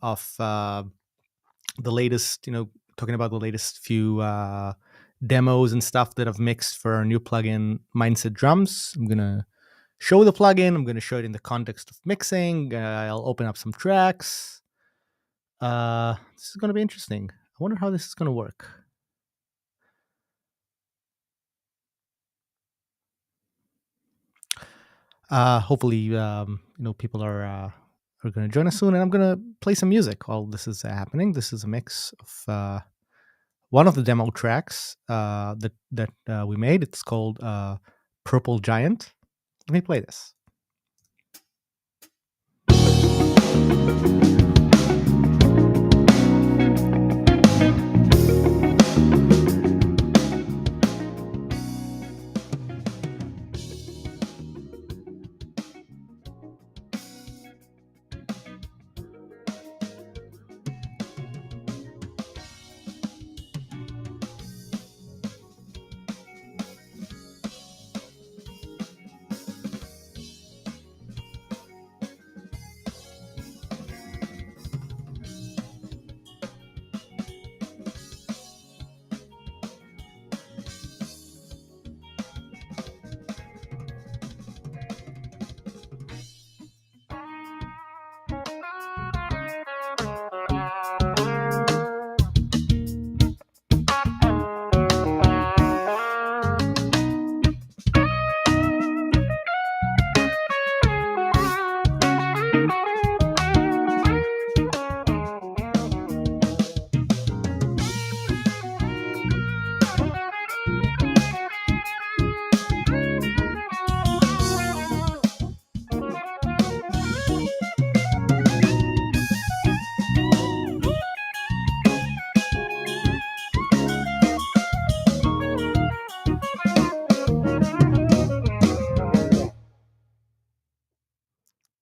of the latest, talking about the latest few demos and stuff that I've mixed for our new plugin, MINDst Drums. I'm gonna show the plugin. I'm gonna show it in the context of mixing. I'll open up some tracks. This is gonna be interesting. I wonder how this is gonna work. Hopefully, people are going to join us soon, and I'm going to play some music while this is happening. This is a mix of one of the demo tracks that we made. It's called "Purple Giant." Let me play this.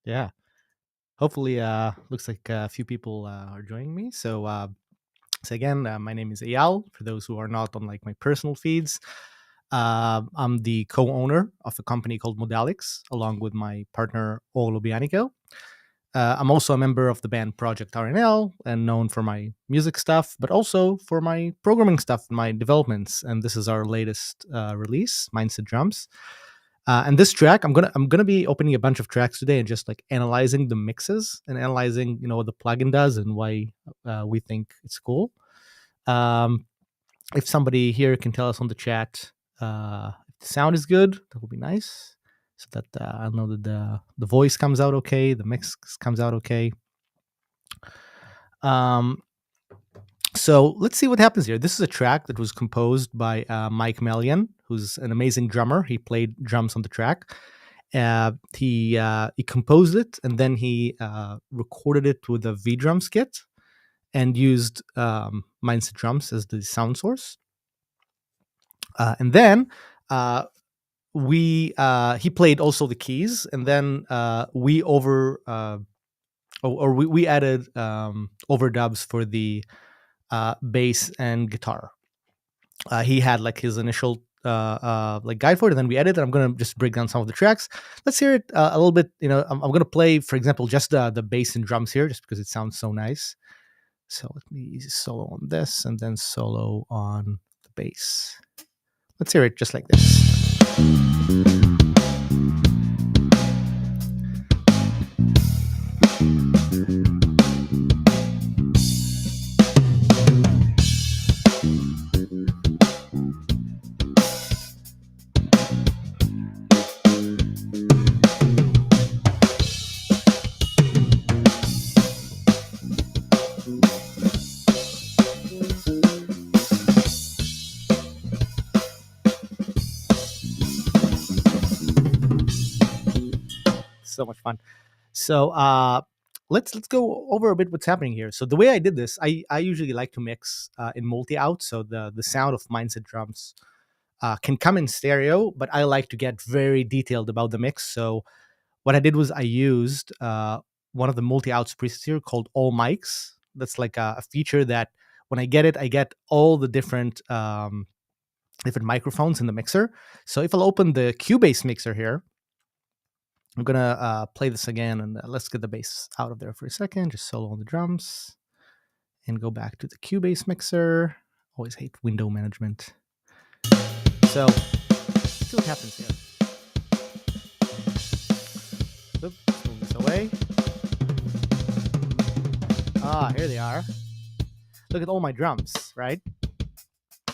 Yeah. Hopefully, looks like a few people are joining me. So again, my name is Eyal. For those who are not on like my personal feeds, I'm the co-owner of a company called Modalix, along with my partner Olo Bianico. I'm also a member of the band Project RNL and known for my music stuff, but also for my programming stuff, my developments. And this is our latest release, MINDst Drums. And this track, I'm gonna be opening a bunch of tracks today and just like analyzing the mixes and analyzing, what the plugin does and why we think it's cool. Um, if somebody here can tell us on the chat if the sound is good, that would be nice, so that I'll know that the voice comes out okay, the mix comes out okay. Um, so let's see what happens here. This is a track that was composed by Mike Melian, who's an amazing drummer. He played drums on the track. He composed it and then he recorded it with a V drums kit and used MINDst Drums as the sound source. And then we he played also the keys, and then we we added overdubs for the bass and guitar. He had like his initial like guide for it, and then we edited. I'm gonna just break down some of the tracks. Let's hear it a little bit. I'm gonna play, for example, just the bass and drums here, just because it sounds so nice. So let me solo on this, and then solo on the bass. Let's hear it just like this. So much fun. So let's go over a bit what's happening here. So the way I did this, I usually like to mix in multi-out, so the sound of MINDst Drums can come in stereo, but I like to get very detailed about the mix. So what I did was I used one of the multi-outs presets here called All Mics. That's like a feature that when I get it, I get all the different microphones in the mixer. So if I'll open the Cubase mixer here, I'm gonna play this again, and let's get the bass out of there for a second. Just solo on the drums, and go back to the Cubase mixer. Always hate window management. So let's see what happens here. Oop, let's move this away. Here they are. Look at all my drums, right?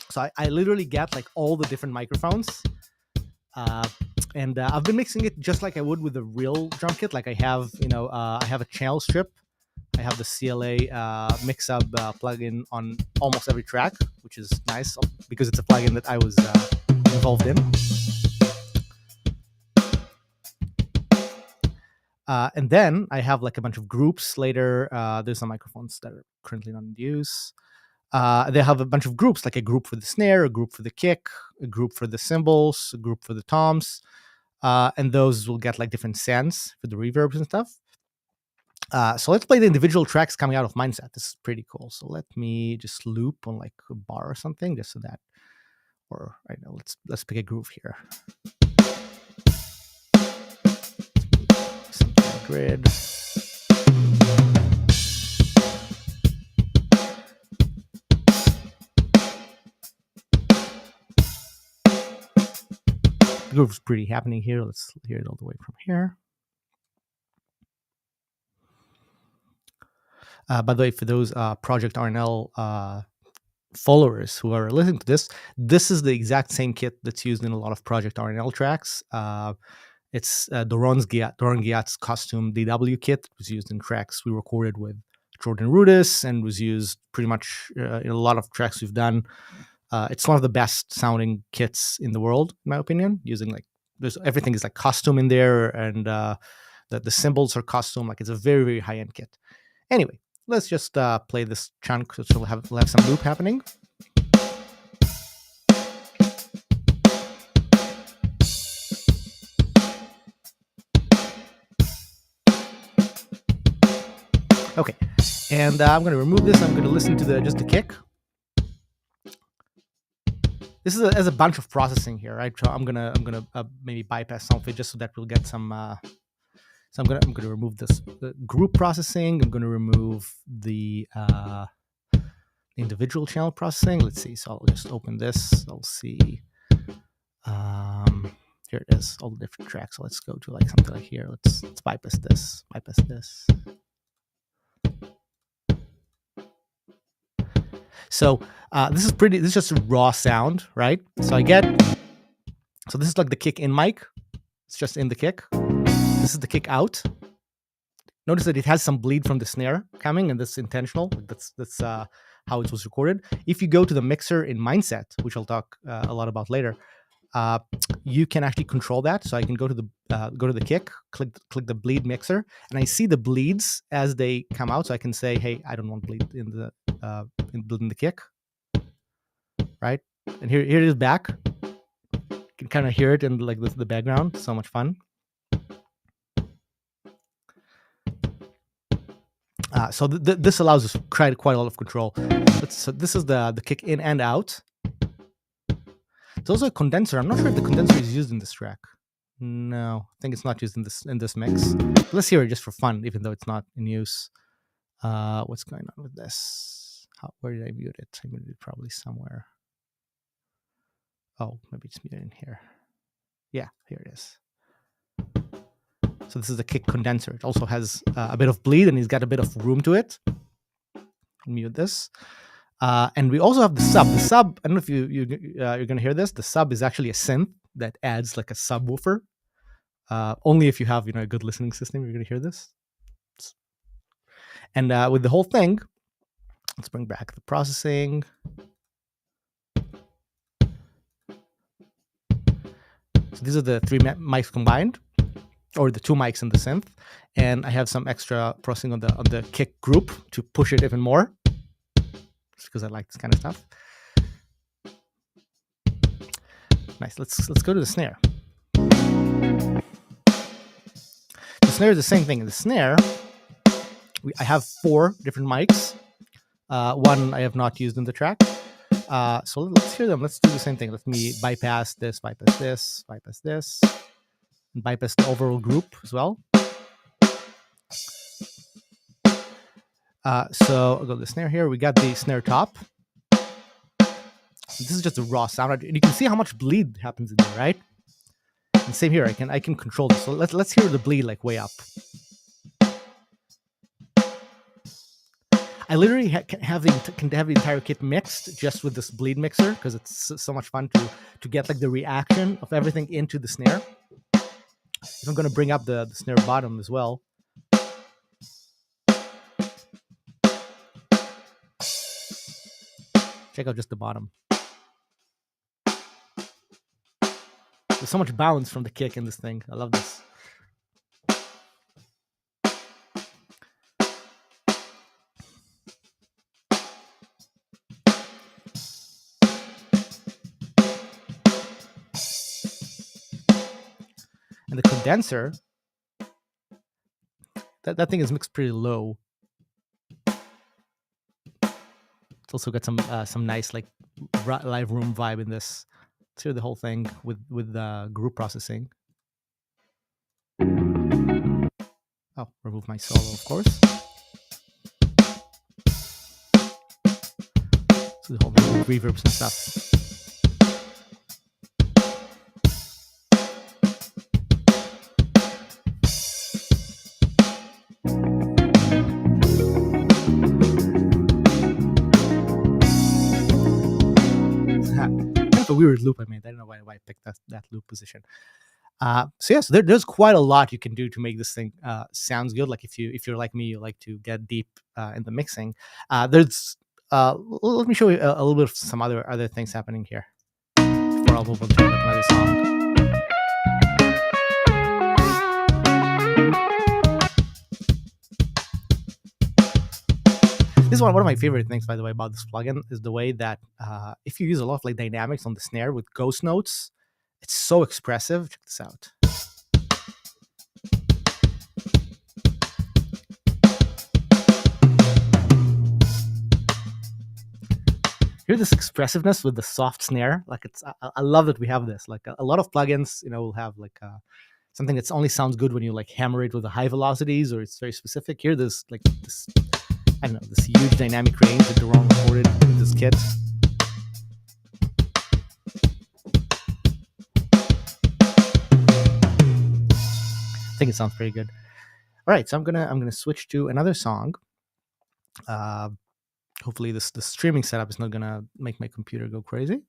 So I literally get like all the different microphones. And I've been mixing it just like I would with a real drum kit. Like I have, I have a channel strip. I have the CLA mix-up plugin on almost every track, which is nice because it's a plugin that I was involved in. And then I have like a bunch of groups later. There's some microphones that are currently not in use. They have a bunch of groups, like a group for the snare, a group for the kick, a group for the cymbals, a group for the toms. And those will get like different sends for the reverbs and stuff. So let's play the individual tracks coming out of MINDst. This is pretty cool. So let me just loop on like a bar or something, just so that, or I know, let's pick a groove here. Grid. The groove's pretty happening here. Let's hear it all the way from here. By the way, for those Project RNL followers who are listening to this is the exact same kit that's used in a lot of Project RNL tracks. It's Doron Giat's custom DW kit. It was used in tracks we recorded with Jordan Rudess and was used pretty much in a lot of tracks we've done. It's one of the best sounding kits in the world, in my opinion. Using like everything is like custom in there, and the cymbals are custom. Like it's a very, very high end kit. Anyway, let's just play this chunk, so we'll have some loop happening. Okay, and I'm going to remove this. I'm going to listen to just the kick. This is as a bunch of processing here, right? So I'm gonna maybe bypass some of it just so that we'll get some. So I'm gonna remove this group processing. I'm gonna remove the individual channel processing. Let's see. So I'll just open this. I'll see. Here it is, all the different tracks. So let's go to like something like here. Let's bypass this. Bypass this. So this is just a raw sound, right? So so this is like the kick in mic. It's just in the kick. This is the kick out. Notice that it has some bleed from the snare coming, and that's intentional. That's how it was recorded. If you go to the mixer in MINDst, which I'll talk a lot about later, you can actually control that. So I can go to the kick, click the bleed mixer, and I see the bleeds as they come out. So I can say, hey, I don't want bleed in the kick, right? And here it is back. You can kind of hear it in like the background. So much fun. So this allows us quite a lot of control. So this is the kick in and out. There's also a condenser. I'm not sure if the condenser is used in this track. No, I think it's not used in this mix. But let's hear it just for fun, even though it's not in use. What's going on with this? Where did I mute it? I muted it probably somewhere. Oh, maybe it's muted in here. Yeah, here it is. So this is the kick condenser. It also has a bit of bleed, and it's got a bit of room to it. Mute this. And we also have the sub. The sub, I don't know if you're going to hear this. The sub is actually a synth that adds like a subwoofer. Only if you have a good listening system, you're going to hear this. And with the whole thing, let's bring back the processing. So these are the three mics combined, or the two mics in the synth, and I have some extra processing on the kick group to push it even more, just because I like this kind of stuff. Nice. Let's go to the snare. The snare is the same thing. In the snare, I have 4 different mics. One I have not used in the track. So let's hear them. Let's do the same thing. Let me bypass this, bypass this, bypass this. and bypass the overall group as well. So I'll go to the snare here. We got the snare top. This is just a raw sound, and you can see how much bleed happens in there, right? And same here. I can control this. So let's hear the bleed like way up. I literally can have the entire kit mixed just with this bleed mixer because it's so much fun to get like the reaction of everything into the snare. If I'm going to bring up the snare bottom as well. Check out just the bottom. There's so much bounce from the kick in this thing. I love this. And the condenser, that thing is mixed pretty low. It's also got some nice like live room vibe in this. Let's hear the whole thing with group processing. Oh, remove my solo, of course. So the whole reverbs and stuff. Kind of a weird loop I made. I don't know why I picked that loop position. So yes, there's quite a lot you can do to make this thing sounds good. Like if you're like me, you like to get deep in the mixing. There's let me show you a little bit of some other things happening here before I'll move on to like another song. This is one of my favorite things, by the way, about this plugin is the way that if you use a lot of like dynamics on the snare with ghost notes, it's so expressive. Check this out. Hear this expressiveness with the soft snare. Like I love that we have this. Like a lot of plugins, will have like something that only sounds good when you like hammer it with the high velocities or it's very specific. Here, this like this, I don't know, this huge dynamic range that Deron recorded in this kit. I think it sounds pretty good. All right, so I'm gonna switch to another song. Hopefully the streaming setup is not gonna make my computer go crazy.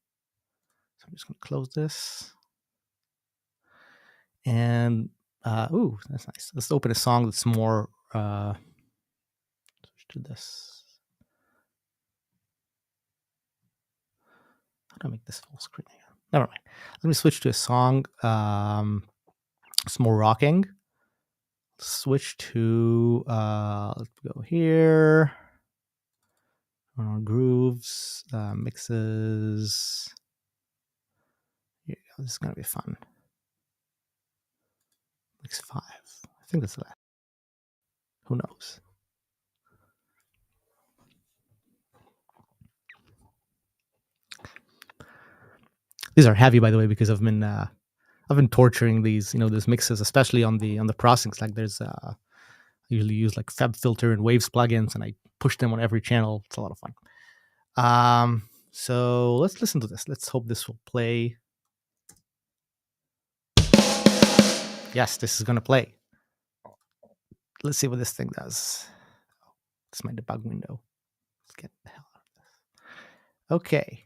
So I'm just gonna close this. And ooh, that's nice. Let's open a song that's more switch to this. How do I make this full screen again? Never mind. Let me switch to a song. It's more rocking. Switch to let's go here. On our grooves, mixes. Here you go. This is gonna be fun. Mix 5. I think that's that. Who knows? These are heavy, by the way, because I've been torturing these mixes, especially on the processings. Like there's I usually use like FabFilter and Waves plugins, and I push them on every channel. It's a lot of fun. So let's listen to this. Let's hope this will play. Yes, this is gonna play. Let's see what this thing does. It's my debug window. Let's get the hell out of this. Okay.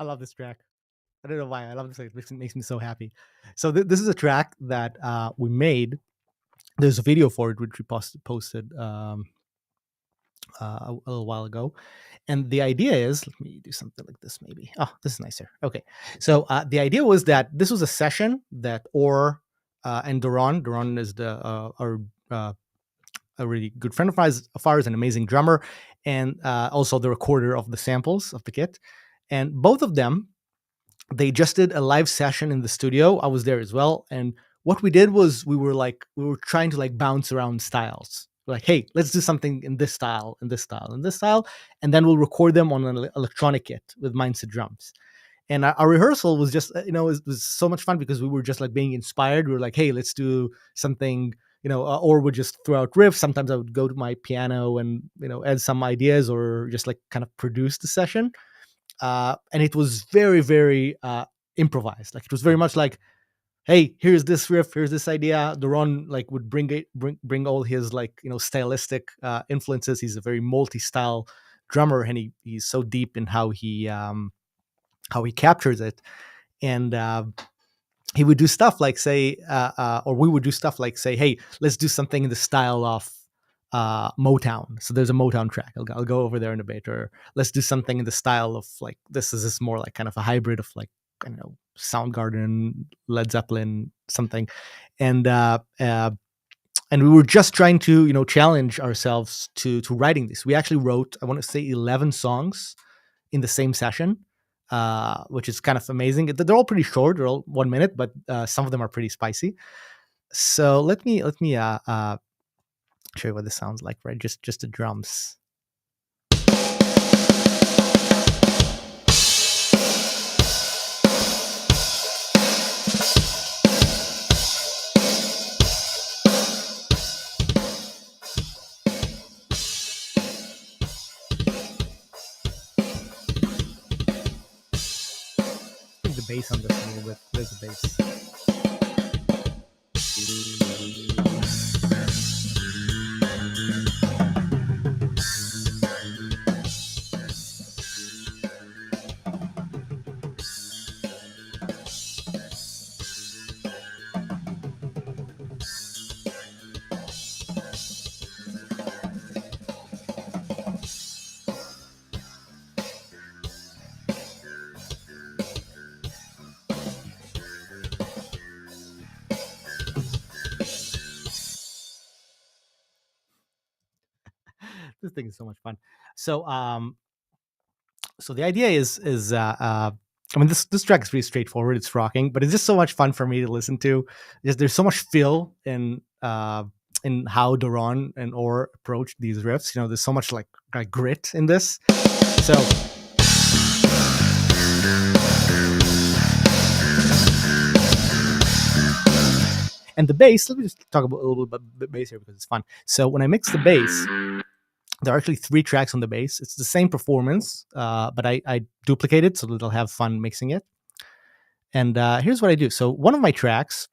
I love this track. I don't know why. I love this. It makes me so happy. So this is a track that we made. There's a video for it which we posted a little while ago, and the idea is, let me do something like this. Maybe this is nicer. Okay, so the idea was that this was a session that Or and Duran is the our a really good friend of ours, an amazing drummer, and also the recorder of the samples of the kit. And both of them, they just did a live session in the studio. I was there as well. And what we did was we were trying to like bounce around styles. We're like, hey, let's do something in this style, in this style, in this style, and then we'll record them on an electronic kit with MINDst drums. And our rehearsal was just, was so much fun because we were just like being inspired. We were like, hey, let's do something, or would just throw out riffs. Sometimes I would go to my piano and, add some ideas or just like kind of produce the session. And it was very, very improvised. Like it was very much like, hey, here's this riff, here's this idea. Duran like would bring all his like stylistic influences. He's a very multi-style drummer, and he's so deep in how he captures it. And he would do stuff like say, or we would do stuff like say, hey, let's do something in the style of Motown. So there's a Motown track. I'll go over there in a bit. Or let's do something in the style of like this more like kind of a hybrid of like, I don't know, Soundgarden, Led Zeppelin, something. And and we were just trying to challenge ourselves to writing this. We actually wrote, I want to say, 11 songs in the same session, which is kind of amazing. They're all pretty short; they're all 1 minute, but some of them are pretty spicy. So let me show you what this sounds like. Right, just the drums. I think the bass on this a little bit. There's the bass. This thing is so much fun. So so the idea is I mean, this track is pretty straightforward. It's rocking, but it's just so much fun for me to listen to. There's so much feel in how Duran and Or approach these riffs. There's so much like grit in this. So and the bass. Let me just talk a little bit about the bass here because it's fun. So when I mix the bass, there are actually 3 tracks on the bass. It's the same performance, but I duplicate it so that I'll have fun mixing it. And here's what I do. So one of my tracks,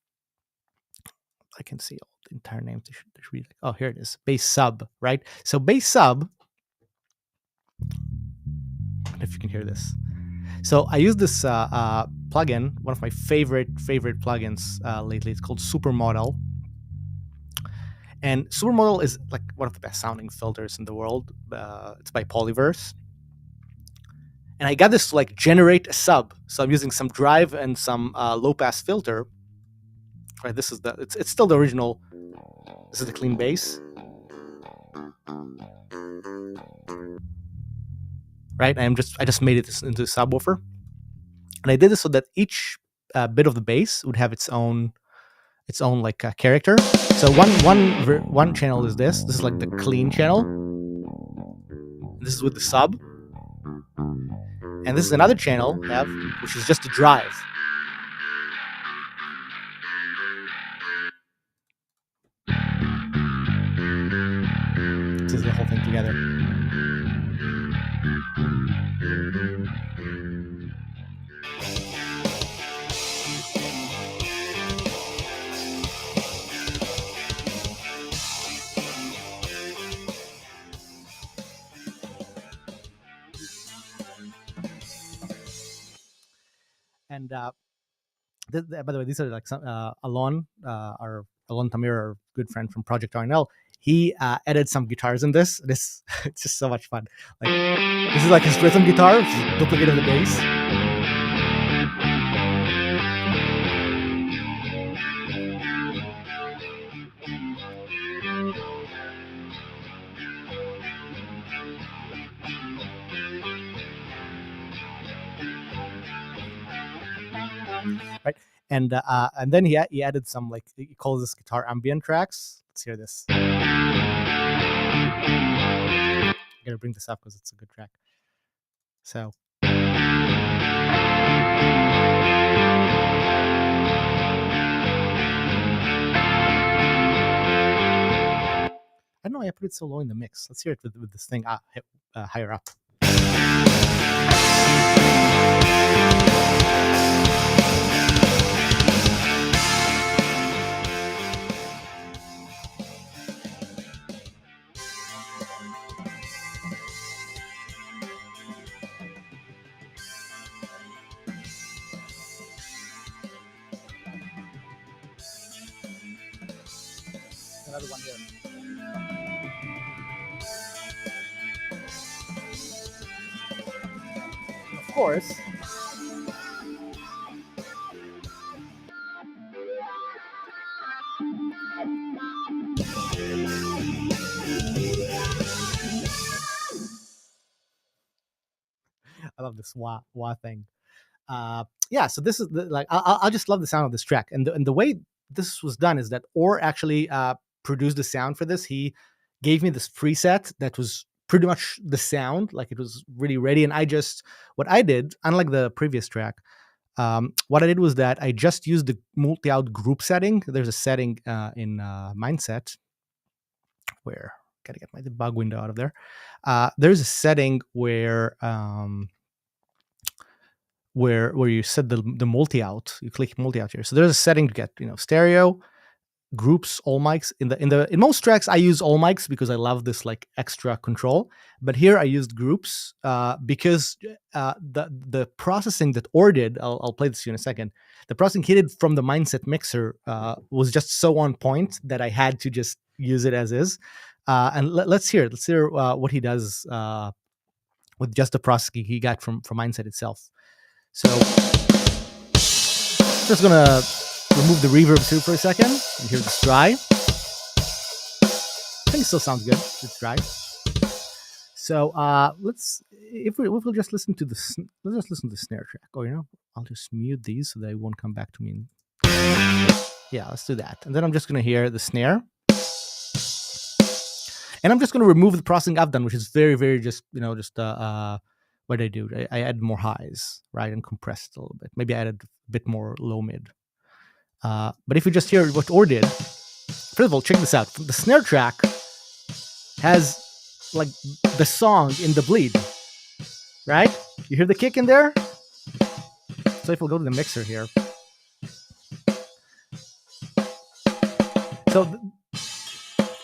I can see all the entire names. They should read. Oh, here it is. Bass sub, right? So bass sub. If you can hear this. So I use this plugin, one of my favorite plugins lately. It's called Supermodel. And Supermodel is like one of the best sounding filters in the world. It's by Polyverse. And I got this to like generate a sub. So I'm using some drive and some low pass filter. Right, this is it's still the original. This is the clean bass. Right, I just made it into a subwoofer. And I did this so that each bit of the bass would have its own like character. So one channel is this. This is like the clean channel. This is with the sub. And this is another channel which is just a drive. This is the whole thing together. And by the way, these are like some Alon, Alon Tamir, our good friend from Project RNL. He added some guitars in this. This it's just so much fun. Like this is like his rhythm guitar, which is a duplicate of the bass. Right, and then he added some, like, he calls this guitar ambient tracks. Let's hear this. I gotta bring this up because it's a good track. So I don't know why I put it so low in the mix. Let's hear it with this thing higher up. Another one here. And of course, I love this wah wah thing. Yeah, so this is like I just love the sound of this track, and the way this was done is that Orr actually produced the sound for this. He gave me this preset that was pretty much the sound, like it was really ready, and what I did, unlike the previous track, what I did was that I just used the multi-out group setting. There's a setting in MINDst where gotta get my debug window out of there. There's a setting where you set the multi-out. You click multi-out here. So there's a setting to get stereo, groups, all mics. In most tracks I use all mics because I love this like extra control. But here I used groups because the processing that Orr did, I'll play this to you in a second. The processing he did from the MINDst mixer was just so on point that I had to just use it as is. And let's hear what he does with just the processing he got from MINDst itself. So just gonna remove the reverb too for a second and hear this dry. I think it still sounds good. It's dry. So we'll just listen to let's just listen to the snare track. Or I'll just mute these so they won't come back to me. Yeah, let's do that. And then I'm just gonna hear the snare. And I'm just gonna remove the processing I've done, which is very, very just what I do. I add more highs, right, and compressed a little bit. Maybe I added a bit more low mid. But if you just hear what Orr did, first of all, check this out. The snare track has like the song in the bleed, right? You hear the kick in there? So if we'll go to the mixer here. So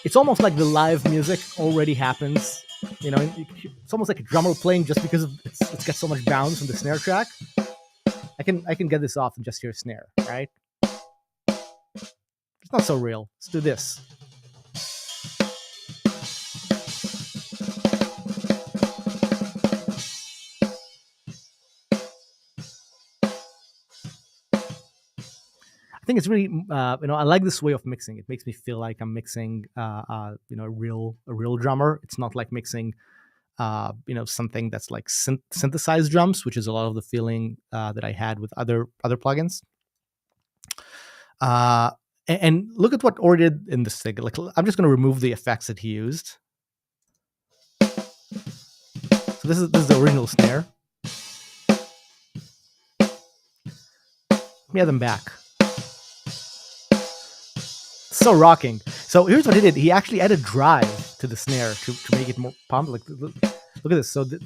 it's almost like the live music already happens. It's almost like a drummer playing just because it's got so much bounce from the snare track. I can get this off and just hear a snare, right? It's not so real. Let's do this. I think it's really, I like this way of mixing. It makes me feel like I'm mixing, a real drummer. It's not like mixing, something that's like synthesized drums, which is a lot of the feeling that I had with other plugins. And look at what Orr did in this thing. Like, I'm just going to remove the effects that he used. So this is the original snare. Let me add them back. So rocking. So here's what he did. He actually added drive to the snare to make it more pump. Like, look at this. So this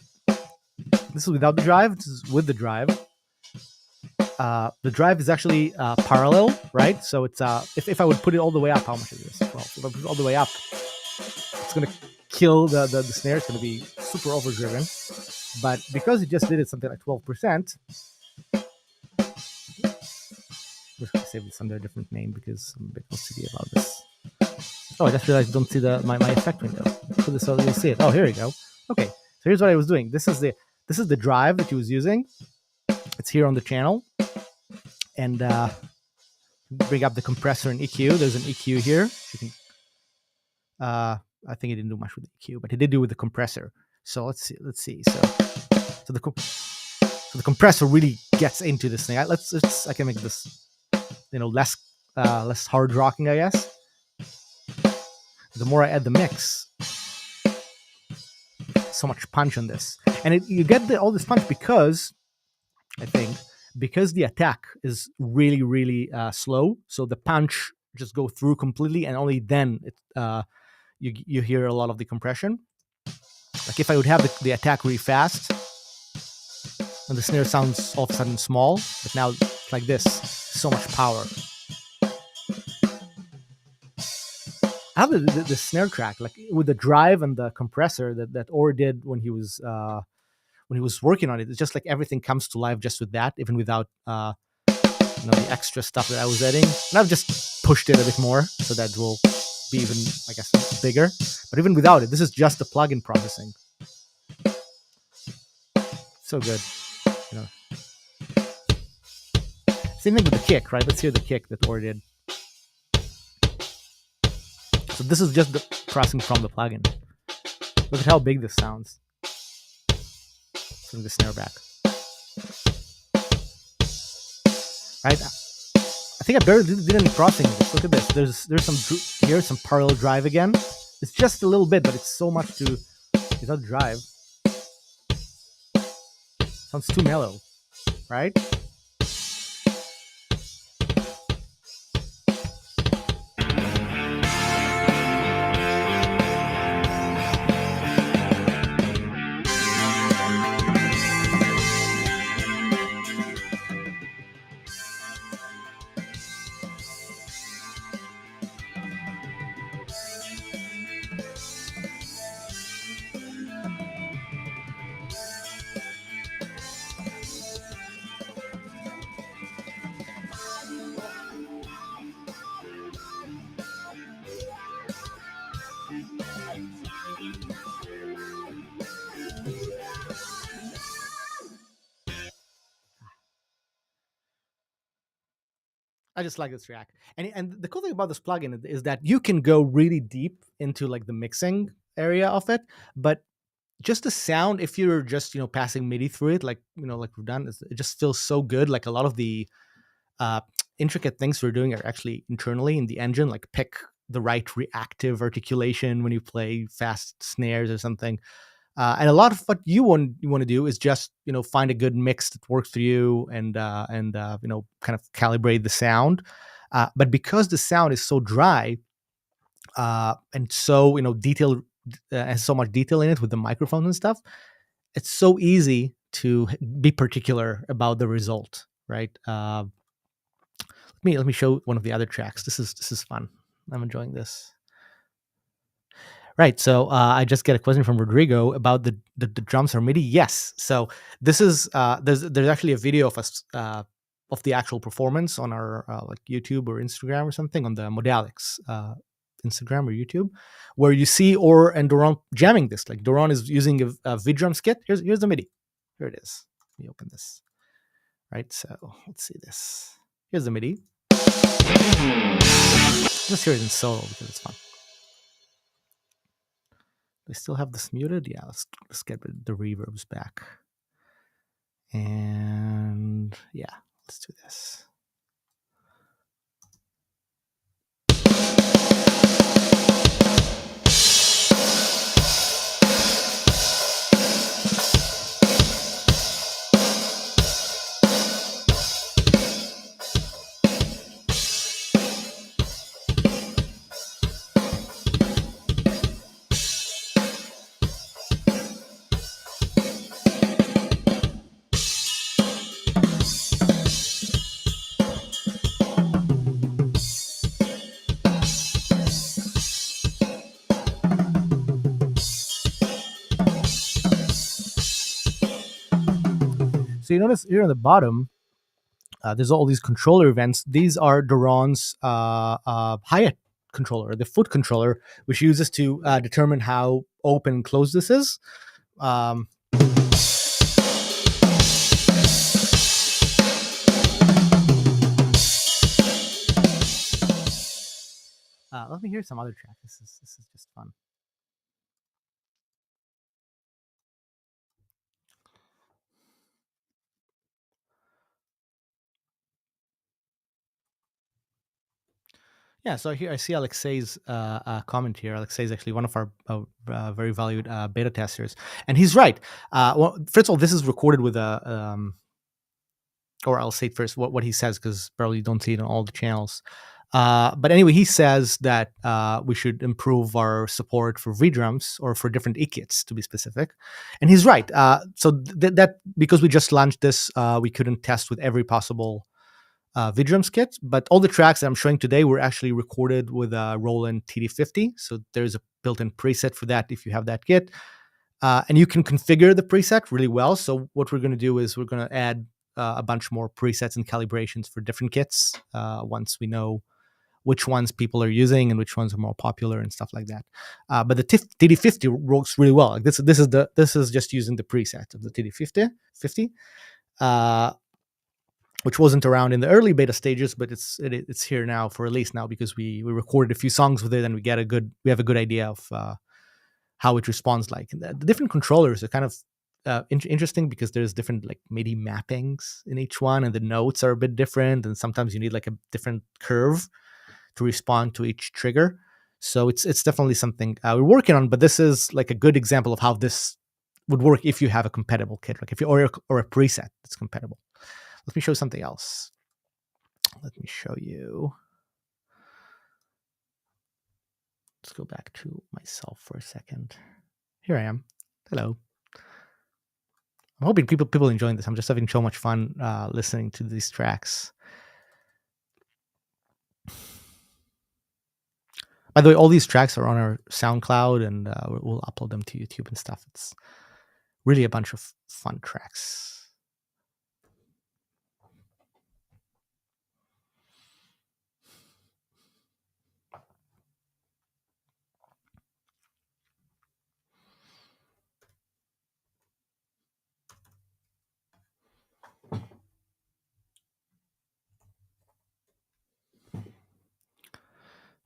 is without the drive. This is with the drive. The drive is actually parallel, right? So it's if I would put it all the way up, how much is this? Well, if I put it all the way up, it's gonna kill the snare. It's gonna be super overdriven. But because he just did it something like 12%, Let's save this under a different name because I'm a bit OCD about this. Oh, I just realized I don't see my effect window. Put this so you'll see it. Oh, here we go. Okay, so here's what I was doing. This is the drive that he was using. It's here on the channel, and bring up the compressor and EQ. There's an EQ here. You can, I think he didn't do much with the EQ, but he did do with the compressor. So let's see. So the compressor really gets into this thing. I can make this, less hard rocking, I guess. The more I add the mix, so much punch on this, and you get all this punch because I think because the attack is really really slow, so the punch just go through completely, and only then you hear a lot of the compression. Like if I would have the attack really fast, and the snare sounds all of a sudden small, but now it's like this, so much power. I have the snare track, like with the drive and the compressor that Orr did when he was working on it. It's just like everything comes to life just with that, even without the extra stuff that I was adding. And I've just pushed it a bit more so that will be even, I guess, bigger. But even without it, this is just the plugin processing. So good. Same thing with the kick, right? Let's hear the kick that Orr did. So this is just the processing from the plugin. Look at how big this sounds. Bring the snare back. Right? I think I barely did any processing. Look at this. There's some parallel drive again. It's just a little bit, but it's so much without drive. Sounds too mellow, right? I just like this track. And the cool thing about this plugin is that you can go really deep into like the mixing area of it, but just the sound, if you're just passing MIDI through it, like like we've done, it just feels so good. Like a lot of the intricate things we're doing are actually internally in the engine, like pick the right reactive articulation when you play fast snares or something. And a lot of what you want to do is just find a good mix that works for you, and kind of calibrate the sound. But because the sound is so dry and so detailed, has so much detail in it with the microphones and stuff, it's so easy to be particular about the result, right? Let me show one of the other tracks. This is fun. I'm enjoying this. Right. So I just get a question from Rodrigo about the drums are MIDI. Yes. So this is there's actually a video of us of the actual performance on our like YouTube or Instagram or something, on the Modalics Instagram or YouTube, where you see Orr and Doron jamming this. Like Doron is using a VDrums kit. Here's the MIDI. Here it is. Let me open this. Right. So let's see this. Here's the MIDI. Just hear it in solo because it's fun. They still have this muted. Yeah, let's get the reverbs back. And yeah, let's do this. So you notice here on the bottom, there's all these controller events. These are Duran's Hyatt controller, the foot controller, which uses to determine how open and closed this is. Um, let me hear some other track. This is just fun. Yeah, so here I see Alexei's comment here. Alexei is actually one of our very valued beta testers, and he's right. Well, first of all, this is recorded with a, or I'll say first what he says because probably you don't see it on all the channels. But anyway, he says that we should improve our support for V-drums or for different E-kits to be specific, and he's right. So that because we just launched this, we couldn't test with every possible V-drums kit, but all the tracks that I'm showing today were actually recorded with a Roland TD50. So there's a built-in preset for that if you have that kit. And you can configure the preset really well. So what we're going to do is we're going to add a bunch more presets and calibrations for different kits once we know which ones people are using and which ones are more popular and stuff like that. But the TD50 works really well. Like this is just using the preset of the TD50. Which wasn't around in the early beta stages, but it's here now for release now because we recorded a few songs with it and we have a good idea of how it responds like. And the different controllers are kind of interesting because there's different like MIDI mappings in each one, and the notes are a bit different, and sometimes you need like a different curve to respond to each trigger. So it's definitely something we're working on, but this is like a good example of how this would work if you have a compatible kit, like if you or a preset that's compatible. Let me show something else. Let me show you. Let's go back to myself for a second. Here I am. Hello. I'm hoping people enjoying this. I'm just having so much fun listening to these tracks. By the way, all these tracks are on our SoundCloud, and we'll upload them to YouTube and stuff. It's really a bunch of fun tracks.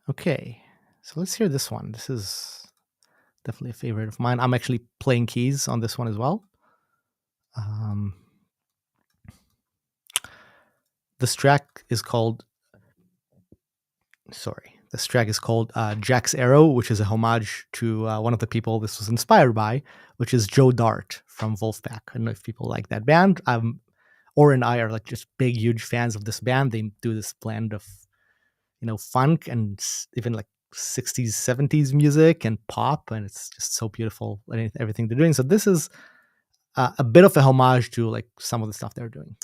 Okay, so let's hear this one. This is definitely a favorite of mine. I'm actually playing keys on this one as well. This track is called Jack's Arrow, which is a homage to one of the people this was inspired by, which is Joe Dart from Wolfpack. I don't know if people like that band. Or and I are like just big, huge fans of this band. They do this blend of, funk and even like 60s, 70s music and pop, and it's just so beautiful, everything they're doing. So this is a bit of a homage to like some of the stuff they're doing.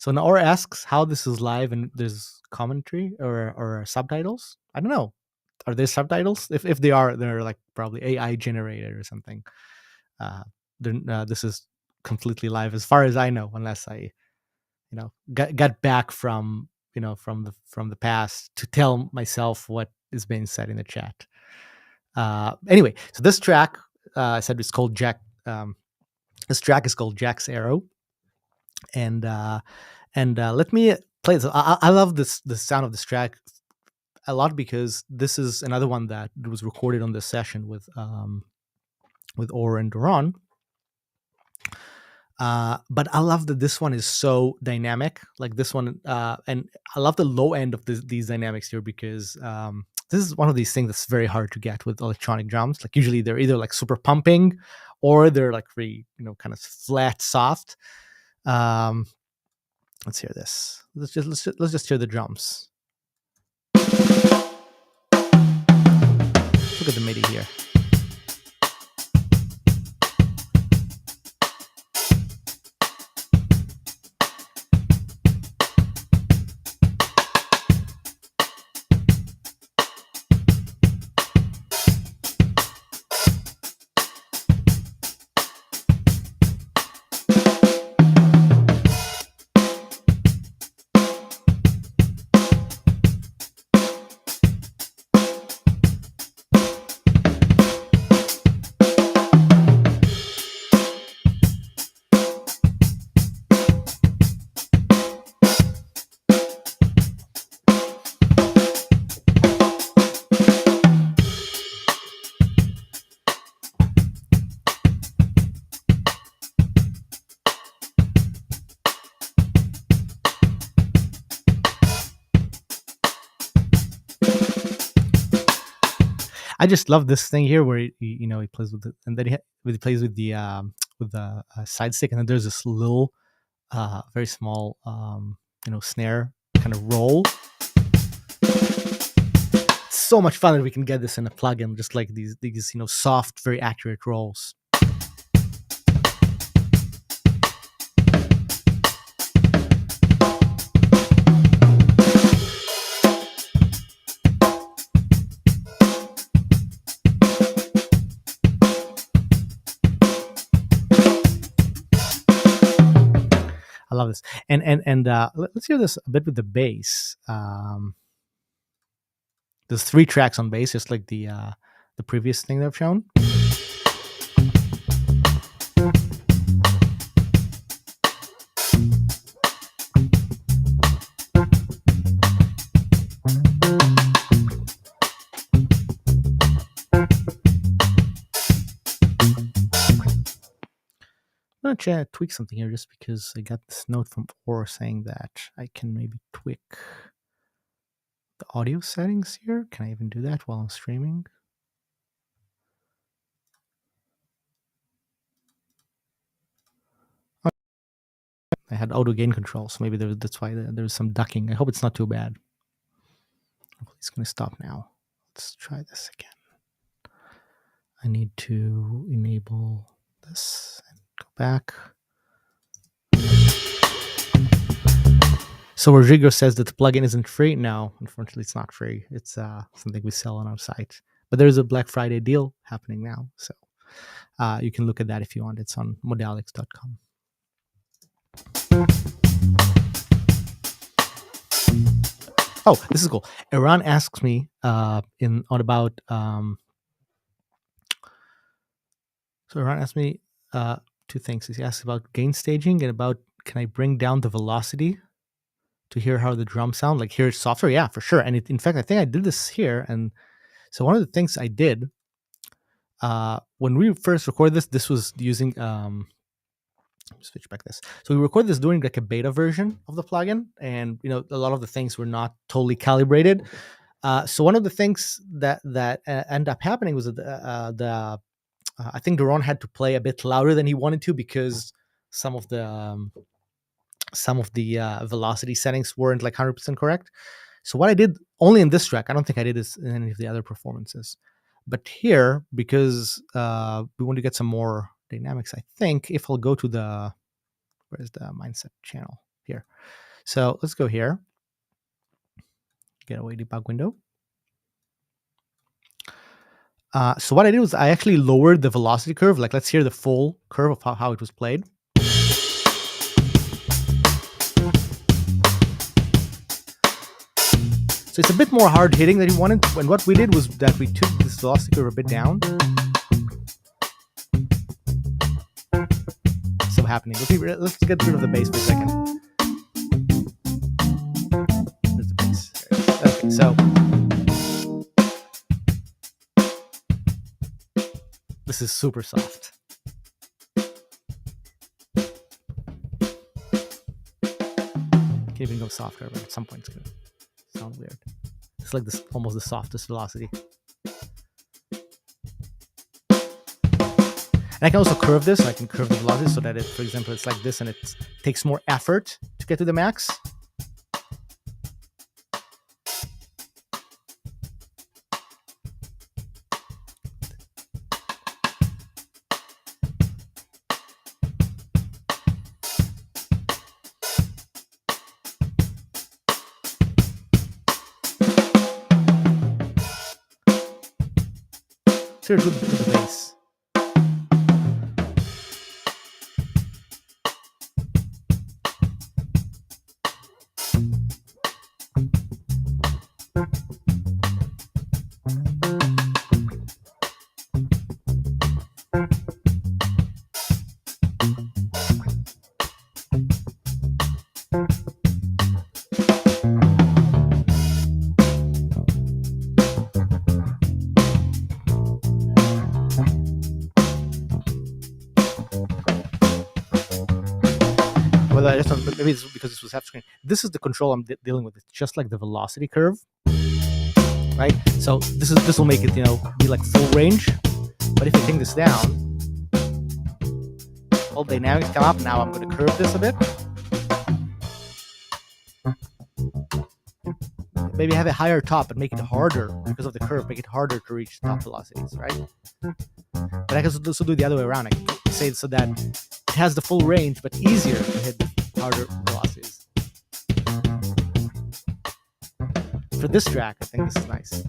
So Naor asks how this is live and there's commentary or subtitles. I don't know. Are there subtitles? If they are, they're like probably AI generated or something. Uh, this is completely live as far as I know, unless I got back from from the past to tell myself what is being said in the chat. Anyway, so this track, I said it's called Jack. This track is called Jack's Arrow, and let me play this. I love the sound of this track a lot because this is another one that was recorded on this session with Or and Duran. But I love that this one is so dynamic, like this one, and I love the low end of these dynamics here because this is one of these things that's very hard to get with electronic drums. Like usually they're either like super pumping, or they're like very kind of flat, soft. Let's hear this. Let's just hear the drums. Look at the MIDI here. I just love this thing here where he plays with it, and then he plays with the side stick, and then there's this little, very small, snare kind of roll. It's so much fun that we can get this in a plugin, just like these soft, very accurate rolls. I love this, and let's hear this a bit with the bass. There's 3 tracks on bass, just like the previous thing that I've shown. I'm gonna try to tweak something here just because I got this note from Or saying that I can maybe tweak the audio settings here. Can I even do that while I'm streaming? I had auto gain control, so maybe that's why there's some ducking. I hope it's not too bad. Hopefully it's going to stop now. Let's try this again. I need to enable this and go back. So Rodrigo says that the plugin isn't free. No, unfortunately, it's not free. It's something we sell on our site. But there's a Black Friday deal happening now. So you can look at that if you want. It's on modalix.com. Oh, this is cool. Iran asks me about so Iran asked me 2 things. He asks about gain staging and about can I bring down the velocity to hear how the drums sound, like hear it softer. Yeah, for sure. And in fact, I think I did this here. And so one of the things I did when we first recorded this was using switch back this. So we recorded this doing like a beta version of the plugin, and a lot of the things were not totally calibrated. So one of the things that ended up happening was that I think Duran had to play a bit louder than he wanted to because some of the velocity settings weren't like 100% correct. So what I did only in this track, I don't think I did this in any of the other performances, but here, because we want to get some more dynamics, I think if I'll go to where's the MINDst channel? here. So let's go here. Get away debug window. So what I did was I actually lowered the velocity curve. Like, let's hear the full curve of how it was played. So it's a bit more hard hitting than you wanted. And what we did was that we took this velocity curve a bit down. So happening. Let's get rid of the bass for a second. There's the bass. Okay, so this is super soft. Can't even go softer, but at some point it's gonna sound weird. It's like this, almost the softest velocity. And I can also curve this. I can curve the velocity so that, for example, it's like this and it takes more effort to get to the max. So here's with the bass. Well, I just don't, maybe it's because this was half screen. This is the control I'm dealing with. It's just like the velocity curve, right? So this will make it, be like full range. But if I take this down, all dynamics come up. Now I'm going to curve this a bit. Maybe have a higher top and make it harder because of the curve. Make it harder to reach top velocities, right? But I can also do the other way around. I can say it so that it has the full range, but easier to hit the harder velocities. For this track, I think this is nice.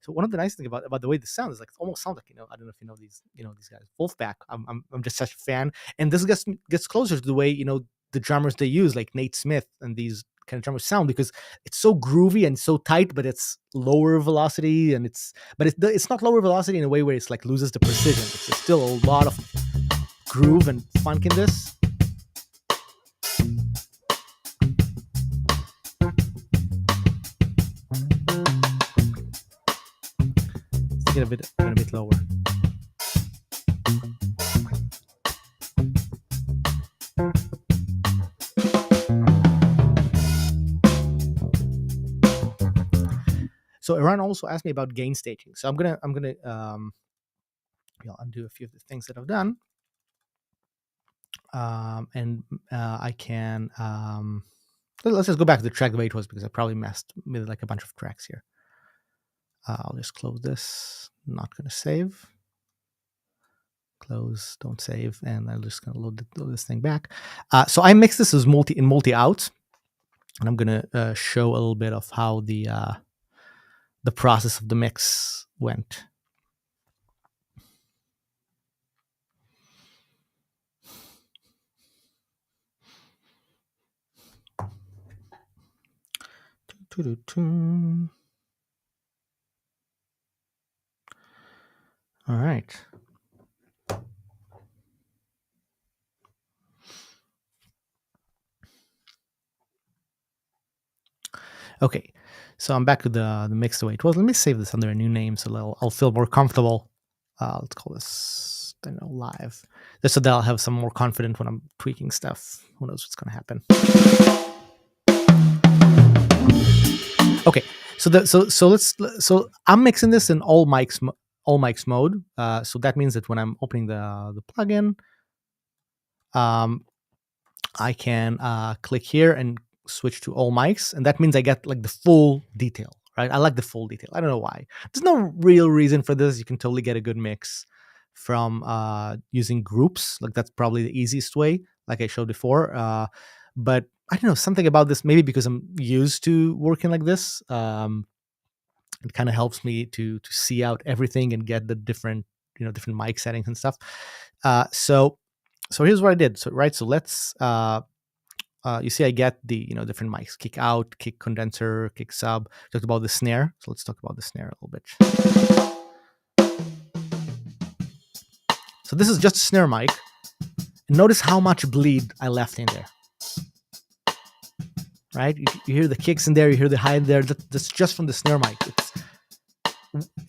So one of the nice things about the way this sounds is like it almost sounds like, I don't know if you know these guys, Wolfpack. I'm just such a fan, and this gets closer to the way the drummers they use, like Nate Smith and these kind of drummers sound, because it's so groovy and so tight, but it's lower velocity, and it's not lower velocity in a way where it's like loses the precision. It's still a lot of groove and funk in this. Let's get a bit lower. So Iran also asked me about gain staging. So I'm gonna undo a few of the things that I've done, and I can let's just go back to the track the way it was, because I probably messed with like a bunch of tracks here. I'll just close this. Not gonna save. Close, don't save, and I'm just gonna load this thing back. So I mix this as multi out, and I'm gonna show a little bit of how the process of the mix went. All right. Okay, so I'm back to the mix the way it was. Let me save this under a new name so I'll feel more comfortable. Let's call this, live. Just so that I'll have some more confidence when I'm tweaking stuff. Who knows what's going to happen? Okay, so I'm mixing this in all mics mode. So that means that when I'm opening the plugin, I can click here and switch to all mics, and that means I get like the full detail, right? I like the full detail. I don't know why. There's no real reason for this. You can totally get a good mix from using groups. Like that's probably the easiest way, like I showed before. But I don't know, something about this, maybe because I'm used to working like this. It kind of helps me to see out everything and get the different, different mic settings and stuff. So here's what I did. So let's you see I get the different mics: kick out, kick condenser, kick sub. Talked about the snare, so let's talk about the snare a little bit. So this is just a snare mic. And notice how much bleed I left in there. Right? You hear the kicks in there, you hear the hi in there. That's just from the snare mic.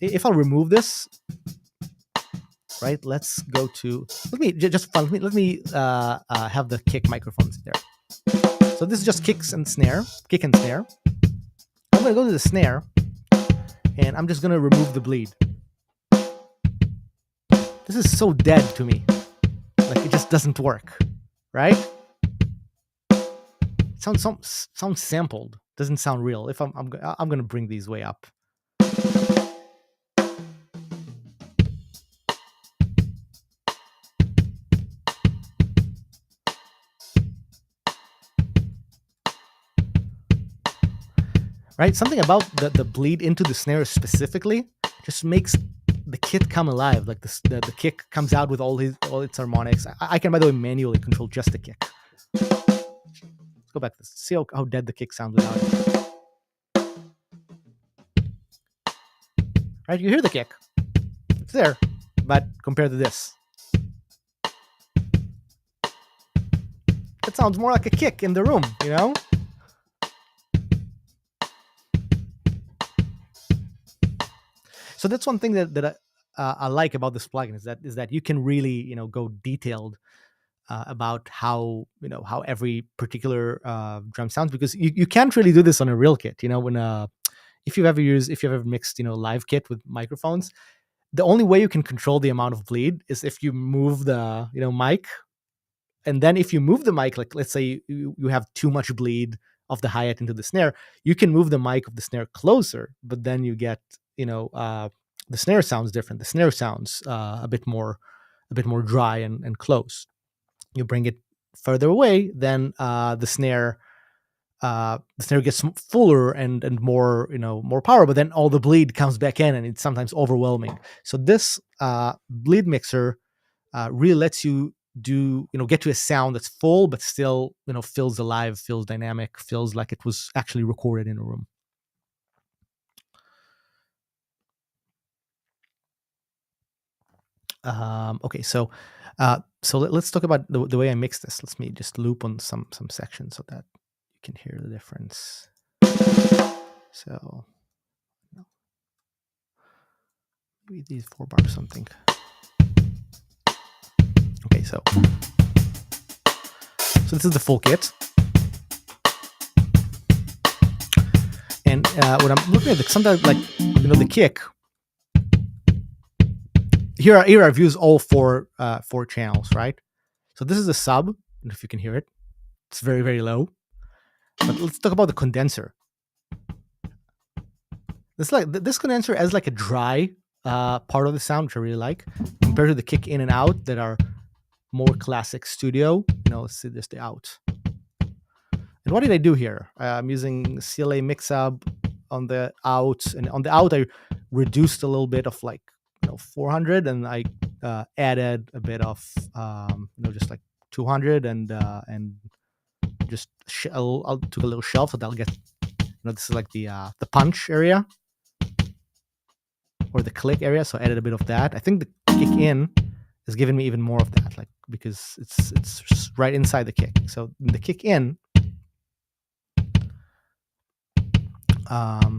If I remove this, right? Let's go to. Let me have the kick microphones in there. So this is just kick and snare. I'm gonna go to the snare, and I'm just gonna remove the bleed. This is so dead to me. Like it just doesn't work, right? It sounds sampled. Doesn't sound real. If I'm gonna bring these way up. Right? Something about the bleed into the snare specifically just makes the kit come alive. Like the kick comes out with all its harmonics. I can, by the way, manually control just the kick. Let's go back to this. See how dead the kick sounds without it. Right? You hear the kick. It's there. But compared to this, it sounds more like a kick in the room, So that's one thing that I like about this plugin is that you can really go detailed about how how every particular drum sounds, because you can't really do this on a real kit. When if you've ever mixed live kit with microphones, the only way you can control the amount of bleed is if you move the mic. And then if you move the mic, like let's say you have too much bleed of the hi-hat into the snare, you can move the mic of the snare closer, but then you get the snare sounds different. The snare sounds a bit more dry and close. You bring it further away, then the snare gets fuller and more more power, but then all the bleed comes back in, and it's sometimes overwhelming. So this bleed mixer really lets you get to a sound that's full but still feels alive, feels dynamic, feels like it was actually recorded in a room. Okay, so let's talk about the way I mix this. Let me just loop on some sections so that you can hear the difference. So maybe these 4 bars something. Okay, so this is the full kit, and when I'm looking at sometimes like the kick. Here I've used all 4 channels, right? So this is the sub, and if you can hear it, it's very, very low. But let's talk about the condenser. This condenser has like a dry part of the sound, which I really like, compared to the kick in and out that are more classic studio. Let's see this, the out. And what did I do here? I'm using CLA mix up on the out, and on the out I reduced a little bit of like 400, and I added a bit of just like 200, and just I'll took a little shelf so that I'll get this is like the punch area or the click area, so I added a bit of that. I think the kick in is giving me even more of that, like because it's right inside the kick. So in the kick in, I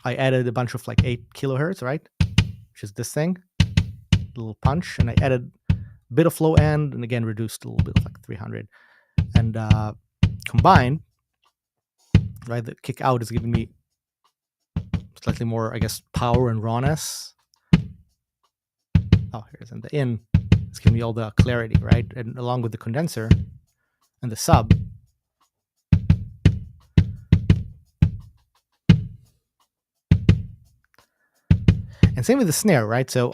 added a bunch of like 8 kilohertz, right, which is this thing, little punch, and I added a bit of low end, and again reduced a little bit of like 300, and combined, right, the kick out is giving me slightly more, I guess, power and rawness. Oh, here's, and the in is giving me all the clarity, right, and along with the condenser and the sub. And same with the snare, right? So,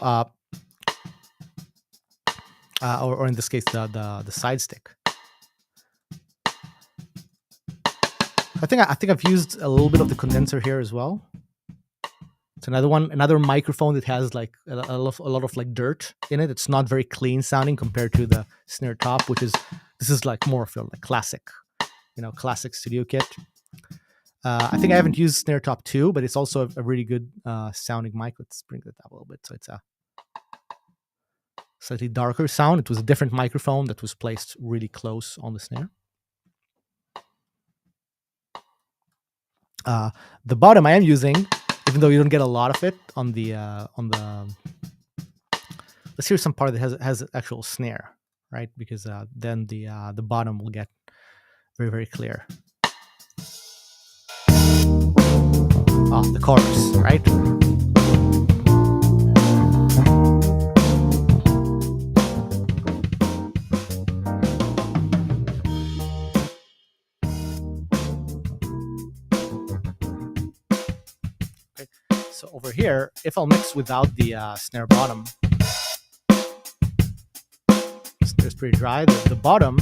or in this case, the side stick. I think I've used a little bit of the condenser here as well. It's another microphone that has like a lot of like dirt in it. It's not very clean sounding compared to the snare top, this is like more of a like classic, classic studio kit. I think I haven't used snare top 2, but it's also a really good sounding mic. Let's bring that up a little bit. So it's a slightly darker sound. It was a different microphone that was placed really close on the snare. The bottom I am using, even though you don't get a lot of it on the let's hear some part that has actual snare, right? Because then the bottom will get very, very clear. The chorus, right? Okay. So over here, if I'll mix without the snare bottom, snare's pretty dry. The bottom,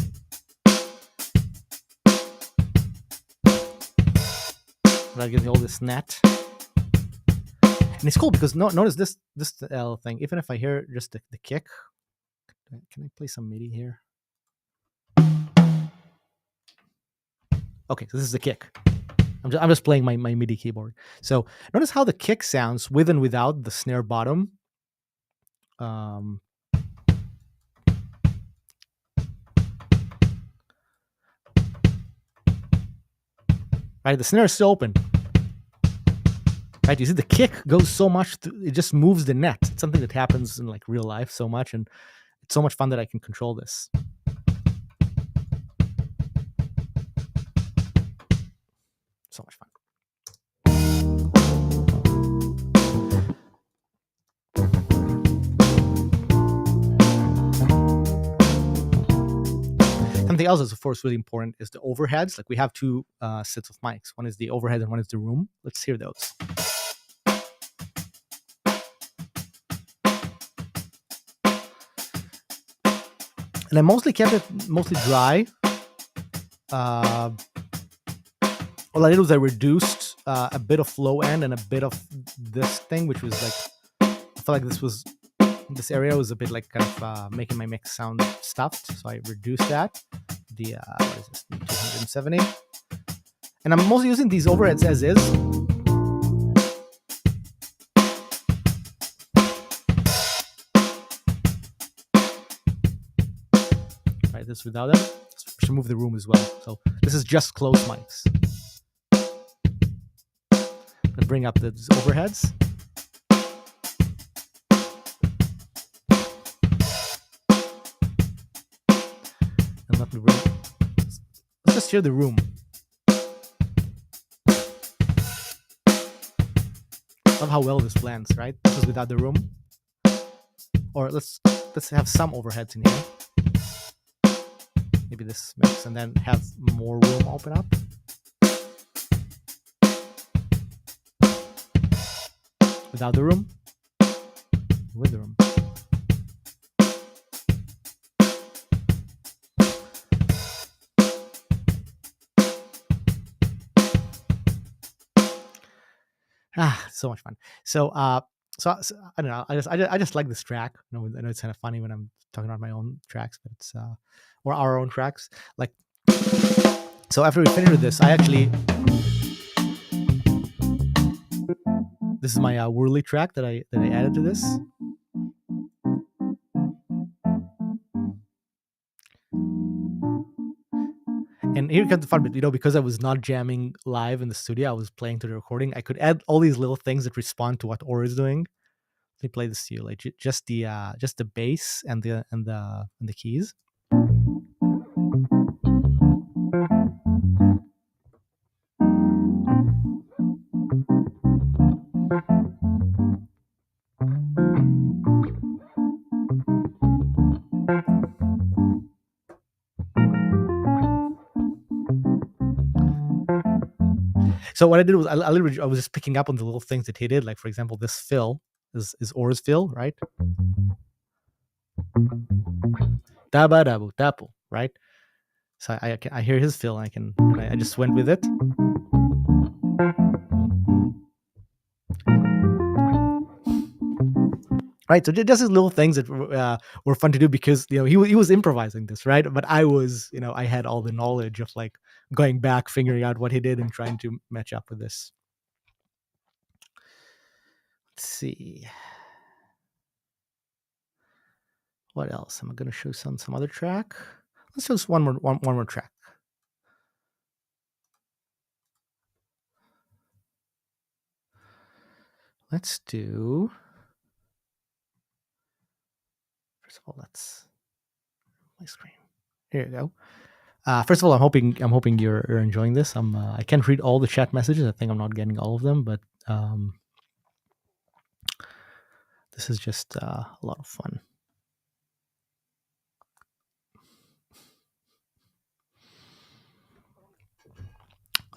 that'll give me all this net. And it's cool because notice this thing. Even if I hear just the kick, can I play some MIDI here? Okay, so this is the kick. I'm just playing my MIDI keyboard. So notice how the kick sounds with and without the snare bottom. Right, the snare is still open. Right, you see the kick goes so much, it just moves the net. It's something that happens in like real life so much, and it's so much fun that I can control this. So much fun. Something else that's of course really important is the overheads. Like we have 2 sets of mics. One is the overhead and one is the room. Let's hear those. And I mostly kept it mostly dry. All I did was I reduced a bit of low end and a bit of this thing, which was like, I felt like this area was a bit like kind of making my mix sound stuffed. So I reduced that. The what is this? 270. And I'm mostly using these overheads as is. Right, this without them. Let's remove the room as well. So this is just closed mics. Let's bring up the overheads. And let me bring. Let's just hear the room. Love how well this blends, right? This is without the room. Or let's have some overheads in here. Maybe this mix, and then have more room open up. Without the room. With the room. So much fun. So I don't know. I just like this track. I know it's kind of funny when I'm talking about my own tracks, but it's or our own tracks. Like, so after we finish with this, this is my whirly track that I added to this. And here comes the fun bit, because I was not jamming live in the studio, I was playing to the recording. I could add all these little things that respond to what Or is doing. Let me play this to you, like just the bass and the keys. So what I did was I was just picking up on the little things that he did. Like, for example, this fill is Or's fill, right? Daba dabu tapu, right? So I hear his fill, and I just went with it. Right, so just these little things that were fun to do because he was improvising this, right? But I was, I had all the knowledge of like going back, figuring out what he did, and trying to match up with this. Let's see what else. I'm going to show some other track. Let's just one more track. Let's do. First of all, let's my screen. Here you go. First of all, I'm hoping you're enjoying this. I can't read all the chat messages. I think I'm not getting all of them, but this is just a lot of fun.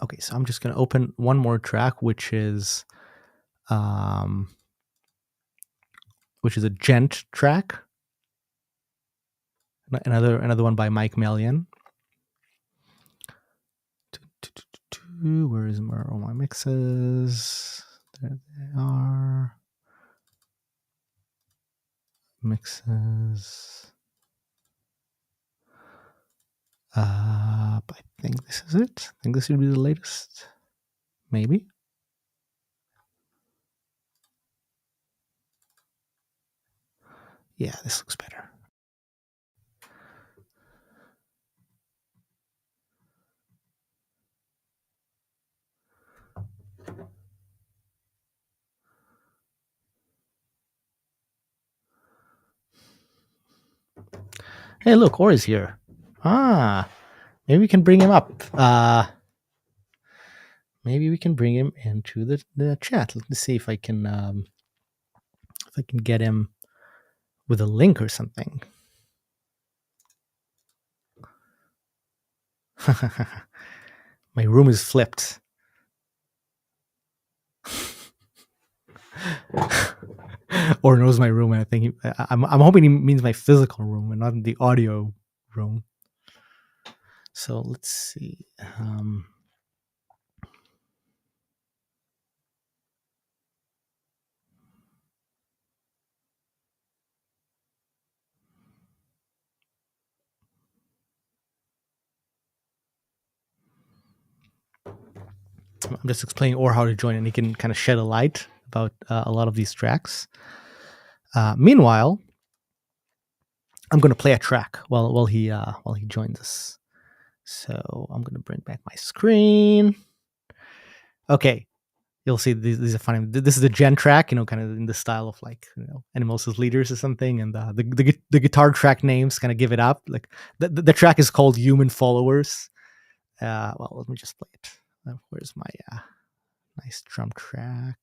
Okay, so I'm just gonna open one more track, which is a gent track. Another one by Mike Melian. Where is all my mixes? There they are. Mixes. I think this is it. I think this should be the latest. Maybe. Yeah, this looks better. Hey, look, Or is here. Maybe we can bring him up. Maybe we can bring him into the chat. Let's see if I can get him with a link or something. My room is flipped. Or knows my room, and I think I'm hoping he means my physical room and not the audio room. So let's see. I'm just explaining Or how to join, and he can kind of shed a light about a lot of these tracks. Meanwhile, I'm going to play a track while he joins us. So I'm going to bring back my screen. Okay, you'll see these are funny. This is a gen track, kind of in the style of like Animals as Leaders or something, and the guitar track names kind of give it up. Like the track is called Human Followers. Well, let me just play it. Where's my nice drum track?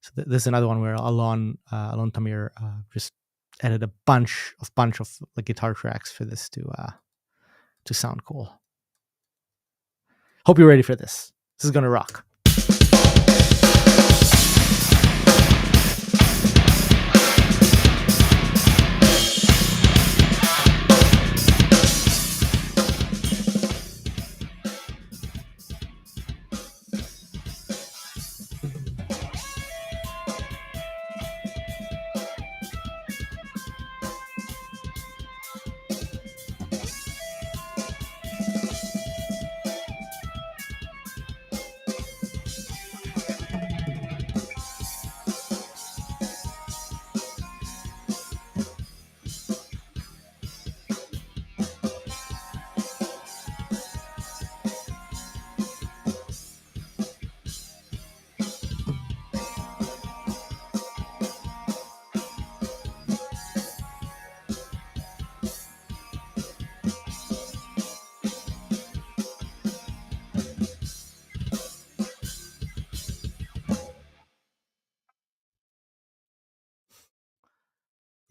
So this is another one where Alon Tamir just added a bunch of like guitar tracks for this to sound cool. Hope you're ready for this. This is gonna rock.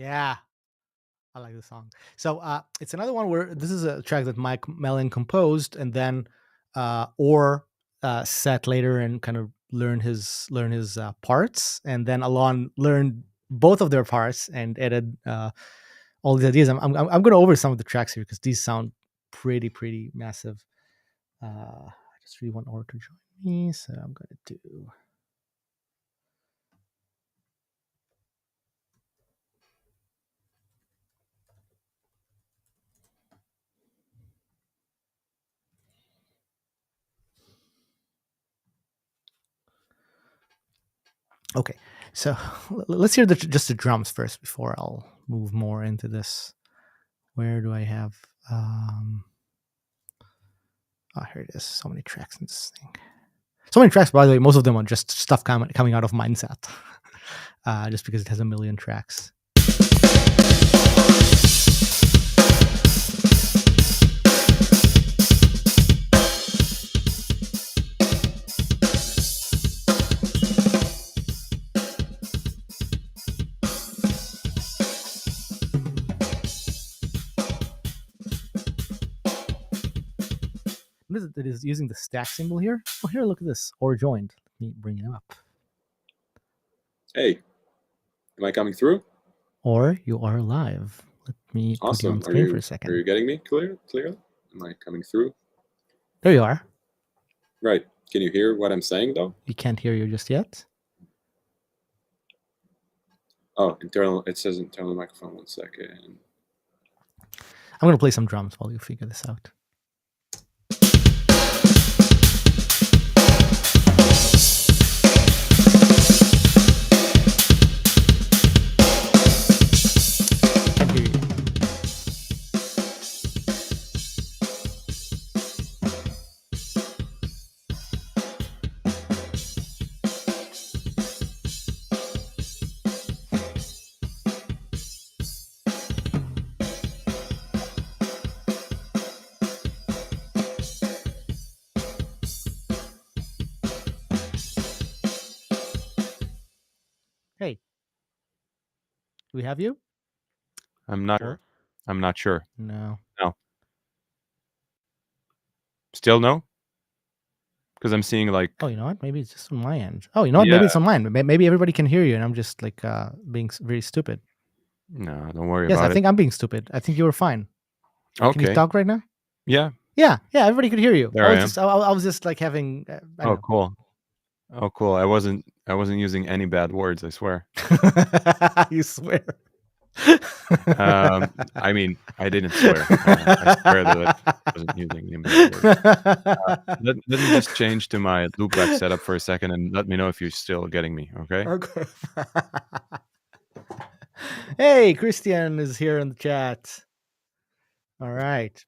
Yeah, I like the song. So it's another one where this is a track that Mike Mellon composed, and then Or set later and kind of learn his parts, and then Alon learned both of their parts and added all these ideas. I'm going to over some of the tracks here because these sound pretty massive. I just really want Or to join me, so I'm going to do. Okay, so let's hear just the drums first before I'll move more into this. Where do I have? Oh, here it is. So many tracks in this thing. So many tracks, by the way. Most of them are just stuff coming out of MINDst, just because it has a million tracks. It is using the stack symbol here. Oh, here, look at this. Or joined. Let me bring it up. Hey, am I coming through? Or you are live. Let me put you on screen for a second. Are you getting me clearly? Am I coming through? There you are. Right. Can you hear what I'm saying, though? We can't hear you just yet. Oh, internal. It says internal microphone. 1 second. I'm going to play some drums while you figure this out. Hey, do we have you? I'm not sure. No. Still no? Because I'm seeing like. Oh, you know what? Maybe it's just on my end. Oh, you know what? Maybe it's on mine. Maybe everybody can hear you, and I'm just like being very stupid. No, don't worry yes, about it. Yes, I think I'm being stupid. I think you were fine. Okay. Can you talk right now? Yeah. Yeah. Everybody could hear you. There I am. I was just like having. Cool. Oh, cool. I wasn't using any bad words. I swear. You swear. I mean, I didn't swear. I swear that I wasn't using any bad words. Let me just change to my loopback setup for a second and let me know if you're still getting me. Okay. Okay. Hey, Christian is here in the chat. All right.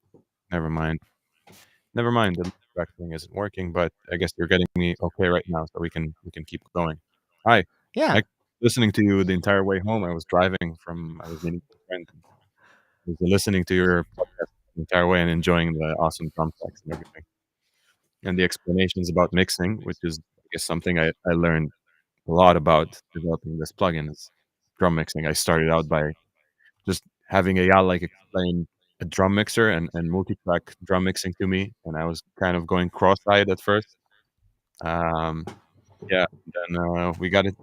Never mind. The loopback thing isn't working, but I guess you're getting me okay right now, so we can keep going. Hi. Yeah. Listening to you the entire way home. I was meeting a friend. I was listening to your podcast the entire way and enjoying the awesome drum tracks and everything. And the explanations about mixing, which is, I guess, something I learned a lot about developing this plugin is drum mixing. I started out by just having Eyal explain a drum mixer and multi-track drum mixing to me, and I was kind of going cross-eyed at first. Yeah, then we got it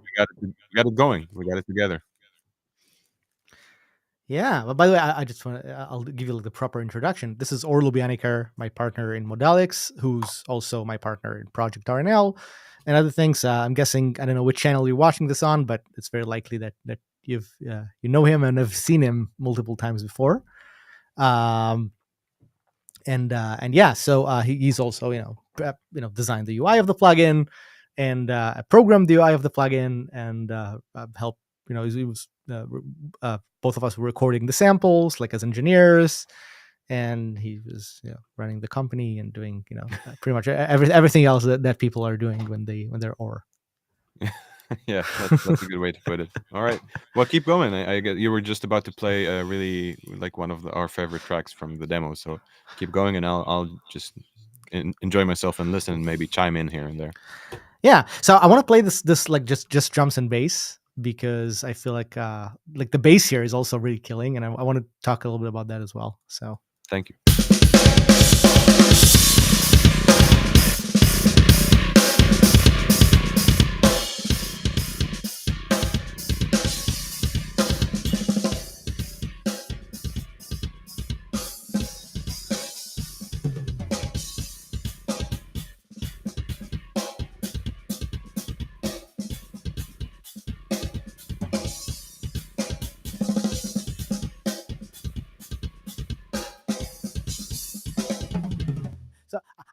going. We got it together. Yeah. But by the way, I just want to, I'll give you the proper introduction. This is Or Lubianiker, my partner in Modalix, who's also my partner in Project RNL and other things. I'm guessing, I don't know which channel you're watching this on, but it's very likely that you've, you know him and have seen him multiple times before. And yeah, so he's also, designed the UI of the plugin and programmed the UI of the plugin and helped, he was both of us were recording the samples like as engineers, and he was running the company and doing pretty much everything else that people are doing when they're Or. Yeah, that's a good way to put it. All right, well, keep going. I get you were just about to play really like one of our favorite tracks from the demo, so keep going, and I'll just enjoy myself and listen and maybe chime in here and there. Yeah, so I want to play this like just drums and bass, because I feel like the bass here is also really killing, and I want to talk a little bit about that as well. So thank you.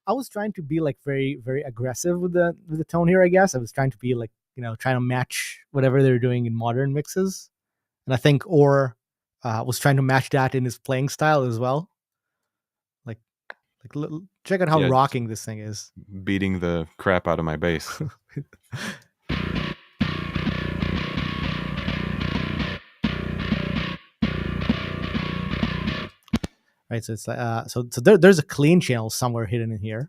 I was trying to be like very very aggressive with the tone here. I guess I was trying to be like trying to match whatever they're doing in modern mixes, and I think Or was trying to match that in his playing style as well. Like check out how Yeah, just rocking this thing is. beating the crap out of my bass. Right, so it's there's a clean channel somewhere hidden in here.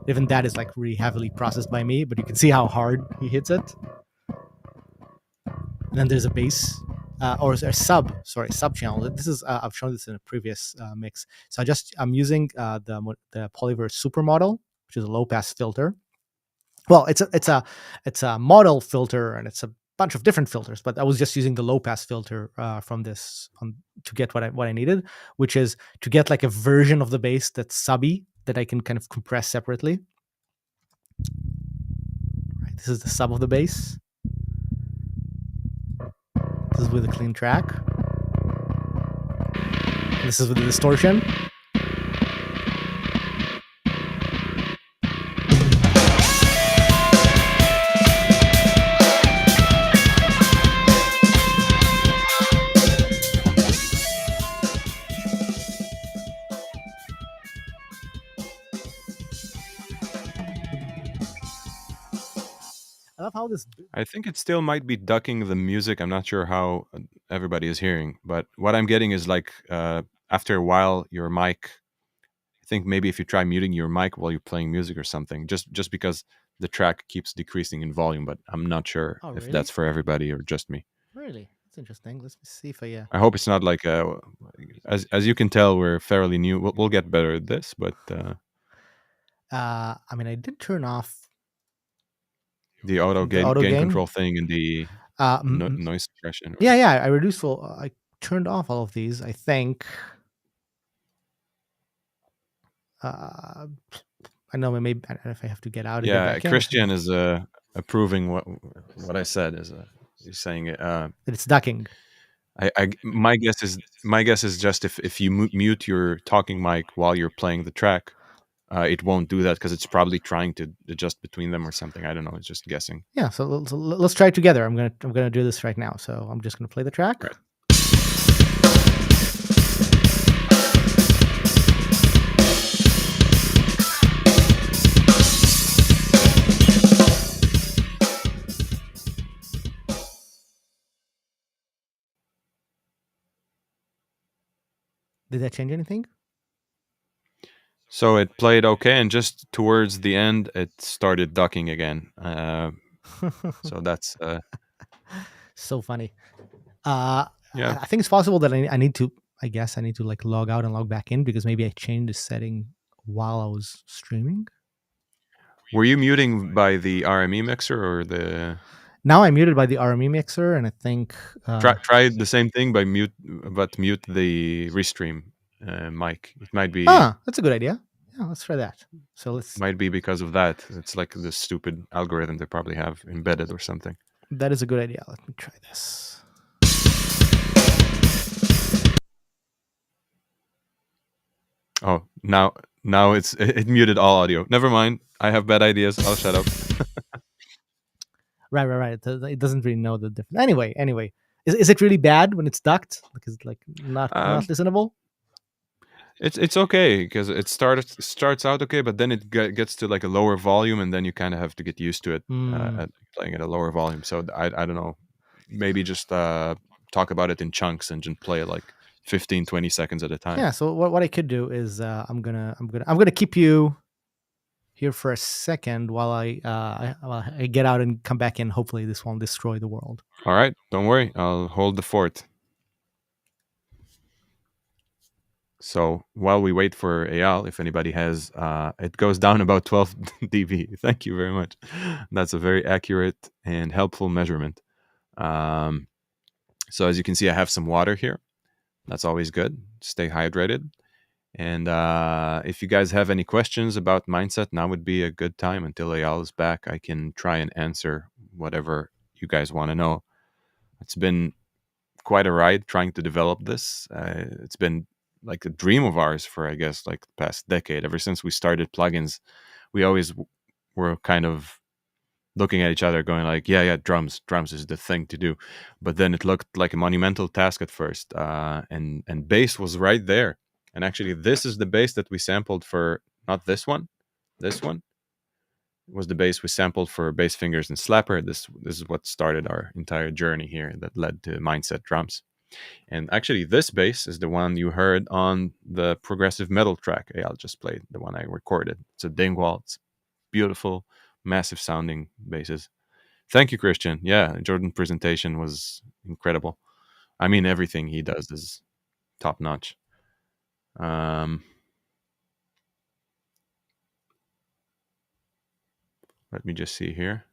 Even that is like really heavily processed by me, but you can see how hard he hits it. And then there's a bass, or a sub channel. This is I've shown this in a previous mix. So I'm using the Polyverse Supermodel, which is a low pass filter. Well, it's a model filter, and it's a bunch of different filters. But I was just using the low pass filter from this to get what I needed, which is to get like a version of the bass that's subby that I can kind of compress separately. Right, this is the sub of the bass. This is with a clean track. This is with the distortion. I love how this. I think it still might be ducking the music. I'm not sure how everybody is hearing, but what I'm getting is like after a while, your mic. I think maybe if you try muting your mic while you're playing music or something, just because the track keeps decreasing in volume. But I'm not sure Oh, if really? that's for everybody or just me. Really? That's interesting. Let's see if I. I hope it's not like as you can tell, we're fairly new. We'll get better at this, but I mean, I did turn off the auto the gain auto gain gain. control thing and the noise suppression. Yeah. I reduced full. I turned off all of these. I think. Uh, I know maybe I don't know if I have to get out and get Yeah, back in. Christian is approving what I said. He's saying That it's ducking. my guess is just if you mute your talking mic while you're playing the track, it won't do that because it's probably trying to adjust between them or something. I don't know. It's just guessing. Yeah. So let's try it together. I'm gonna do this right now. So I'm just gonna play the track. Right. Did that change anything? So it played okay, and just towards the end, it started ducking again. So that's So funny. yeah. I think it's possible that I need to. I guess I need to like log out and log back in because maybe I changed the setting while I was streaming. Were you muting by the RME mixer or the? Now I'm muted by the RME mixer, and I think Try the same thing by mute the restream mic. It that's a good idea. Yeah, let's try that. So let's. might be because of that. It's like the stupid algorithm they probably have embedded or something. That is a good idea. Let me try this. Oh, now it muted all audio. Never mind. I have bad ideas. I'll shut up. Right. It doesn't really know the difference. Anyway, is it really bad when it's ducked? Like, is it like not listenable? It's okay because it starts out okay, but then it gets to like a lower volume, and then you kind of have to get used to it at playing at a lower volume. So I don't know, maybe just talk about it in chunks and just play it like 15, 20 seconds at a time. Yeah. So what I could do is I'm gonna keep you here for a second while I get out and come back in. Hopefully this won't destroy the world. All right, don't worry, I'll hold the fort. So while we wait for Eyal, if anybody has, it goes down about 12 dB. Thank you very much. That's a very accurate and helpful measurement. So as you can see, I have some water here. That's always good. Stay hydrated. And if you guys have any questions about MINDst, now would be a good time until Eyal is back. I can try and answer whatever you guys want to know. It's been quite a ride trying to develop this. It's been like a dream of ours for, I guess, like the past decade. Ever since we started plugins, we always were kind of looking at each other going like, yeah, drums is the thing to do. But then it looked like a monumental task at first, and bass was right there. And actually, this is the bass that we sampled for, not this one was the bass we sampled for Bass Fingers and Slapper. This is what started our entire journey here that led to MINDst drums. And actually, this bass is the one you heard on the progressive metal track Eyal just played, the one I recorded. It's a Dingwall. It's beautiful, massive sounding basses. Thank you, Christian. Yeah, Jordan's presentation was incredible. I mean, everything he does is top notch. Let me just see here.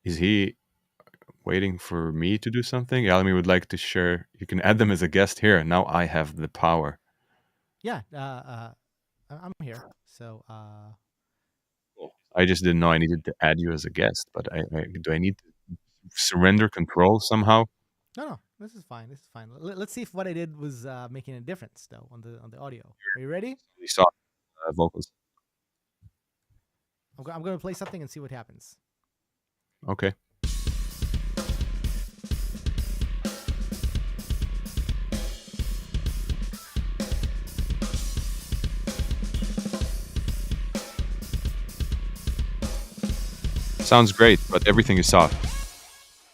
Is he waiting for me to do something? Alami would like to share. You can add them as a guest here. Now I have the power. Yeah, I'm here. So, I just didn't know I needed to add you as a guest, but do I need to surrender control somehow? no, this is fine. This is fine. Let's see if what I did was making a difference though on the audio. Are you ready? Really soft vocals. I'm going to play something and see what happens. Okay. Sounds great, but everything is soft.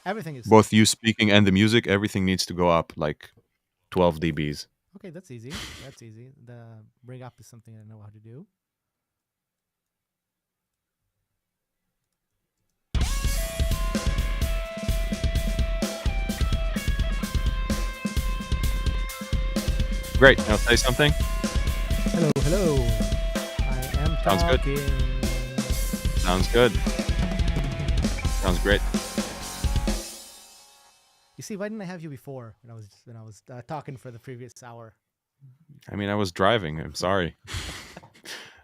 Everything is Both you speaking and the music, everything needs to go up like 12 dBs. okay. That's easy. That's easy. The bring up is something I know how to do. Great. Now say something. Hello, hello. I am Sounds good. talking. Sounds good. Sounds great. You see, why didn't I have you before when I was talking for the previous hour? I mean, I was driving. I'm sorry.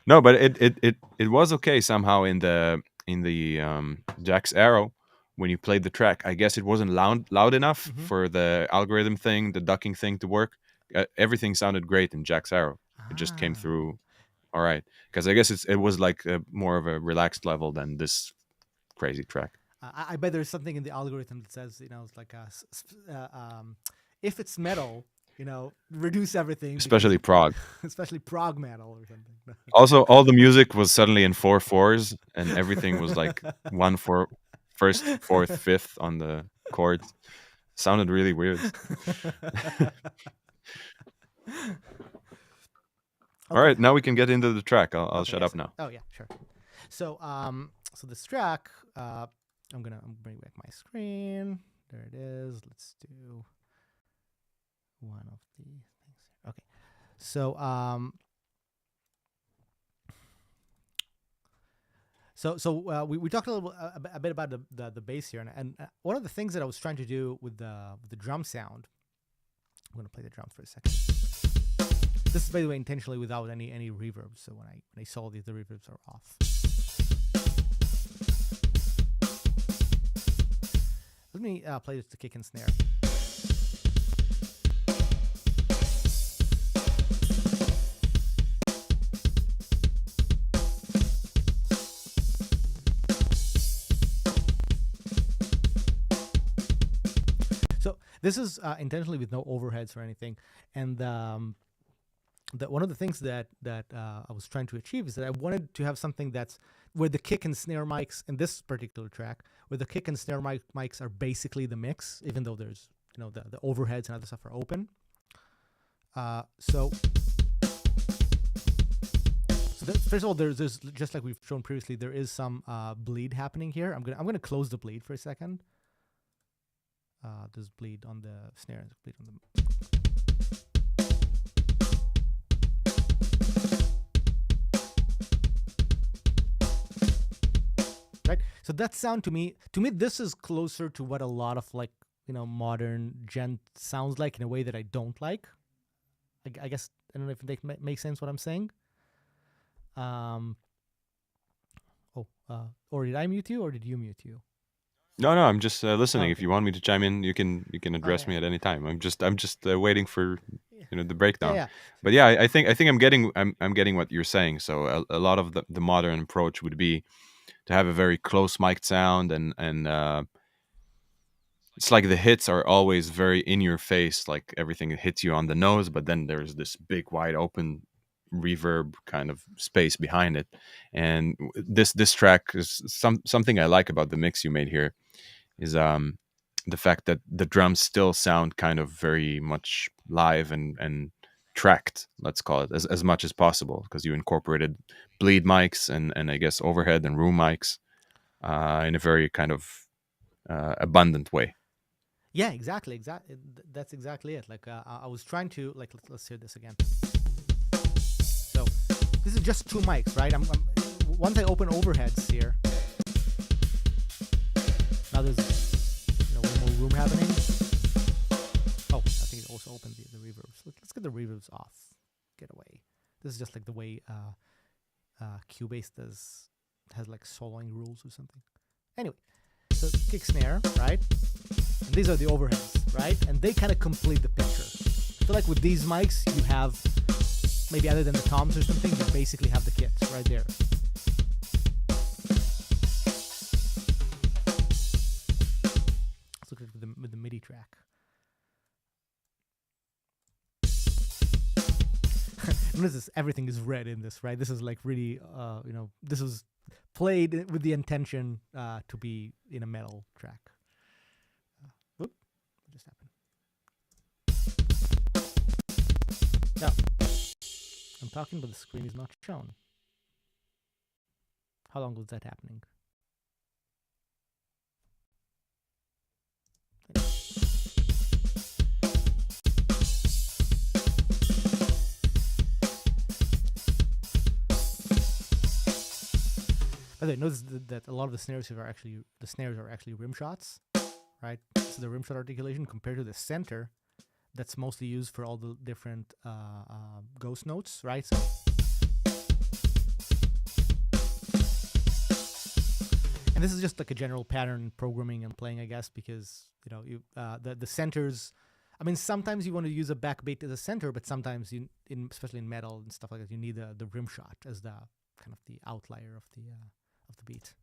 No, but it was okay somehow in the Jack's Arrow when you played the track. I guess it wasn't loud enough for the algorithm thing, the ducking thing to work. Everything sounded great in Jack's Arrow. It just came Ah. through all right, because I guess it was like more of a relaxed level than this crazy track. I bet there's something in the algorithm that says, it's like if it's metal, reduce everything. Especially prog. Especially prog metal or something. Also, all the music was suddenly in 4/4s, and everything was like 1/4, first, fourth, fifth on the chords. Sounded really weird. All right, now we can get into the track. I'll shut up now. Oh yeah, sure. So so this track, I'm gonna bring back my screen. There it is. Let's do one of the things. Okay. So we talked a bit about the bass here, and one of the things that I was trying to do with the drum sound. I'm gonna play the drums for a second. This is, by the way, intentionally without any reverb. So when I saw the reverbs are off. Let me play this to kick and snare. So this is intentionally with no overheads or anything, and one of the things that I was trying to achieve is that I wanted to have something that's where the kick and snare mics in this particular track, where the kick and snare mics are basically the mix, even though there's the overheads and other stuff are open. So first of all, there's just like we've shown previously, there is some bleed happening here. I'm gonna close the bleed for a second. There's bleed on the snare, there's bleed on the. Right. So that sound to me, this is closer to what a lot of modern gent sounds like in a way that I don't like. I guess I don't know if it makes sense what I'm saying. Or did I mute you or did you mute you? No, no, I'm just Oh, listening. If okay. you want me to chime in, you can Oh, address yeah. me at any time. I'm just waiting for Yeah. the Yeah. breakdown. Yeah. But yeah, I think I'm getting what you're saying. So a lot of the modern approach would be to have a very close mic'd sound, and it's like the hits are always very in your face, like everything hits you on the nose, but then there's this big wide open reverb kind of space behind it. And this track is something I like about the mix you made here is the fact that the drums still sound kind of very much live and tracked, let's call it, as much as possible, because you incorporated bleed mics and I guess overhead and room mics in a very kind of abundant way. Yeah, exactly. Exactly. That's exactly it. Like I was trying to like let's hear this again. So this is just two mics, right? Once I open overheads here, now there's way more room happening. Oh, I think it also opened the reverbs. Let's get the reverbs off. Get away. This is just like the way Cubase has like soloing rules or something. Anyway, so kick snare, right? And these are the overheads, right? And they kind of complete the picture. I feel like with these mics, you have maybe other than the toms or something, you basically have the kits right there. Let's look at it with the MIDI track. Notice this, everything is red in this, right? This is like really, this was played with the intention to be in a metal track. Whoop, what just happened? No, I'm talking, but the screen is not shown. How long was that happening? By the way, notice that a lot of the snares are actually rim shots, right? So the rim shot articulation compared to the center, that's mostly used for all the different ghost notes, right? So and this is just like a general pattern in programming and playing, I guess, because the centers. I mean, sometimes you want to use a backbeat as a center, but sometimes especially in metal and stuff like that, you need the rim shot as the kind of the outlier of the beat.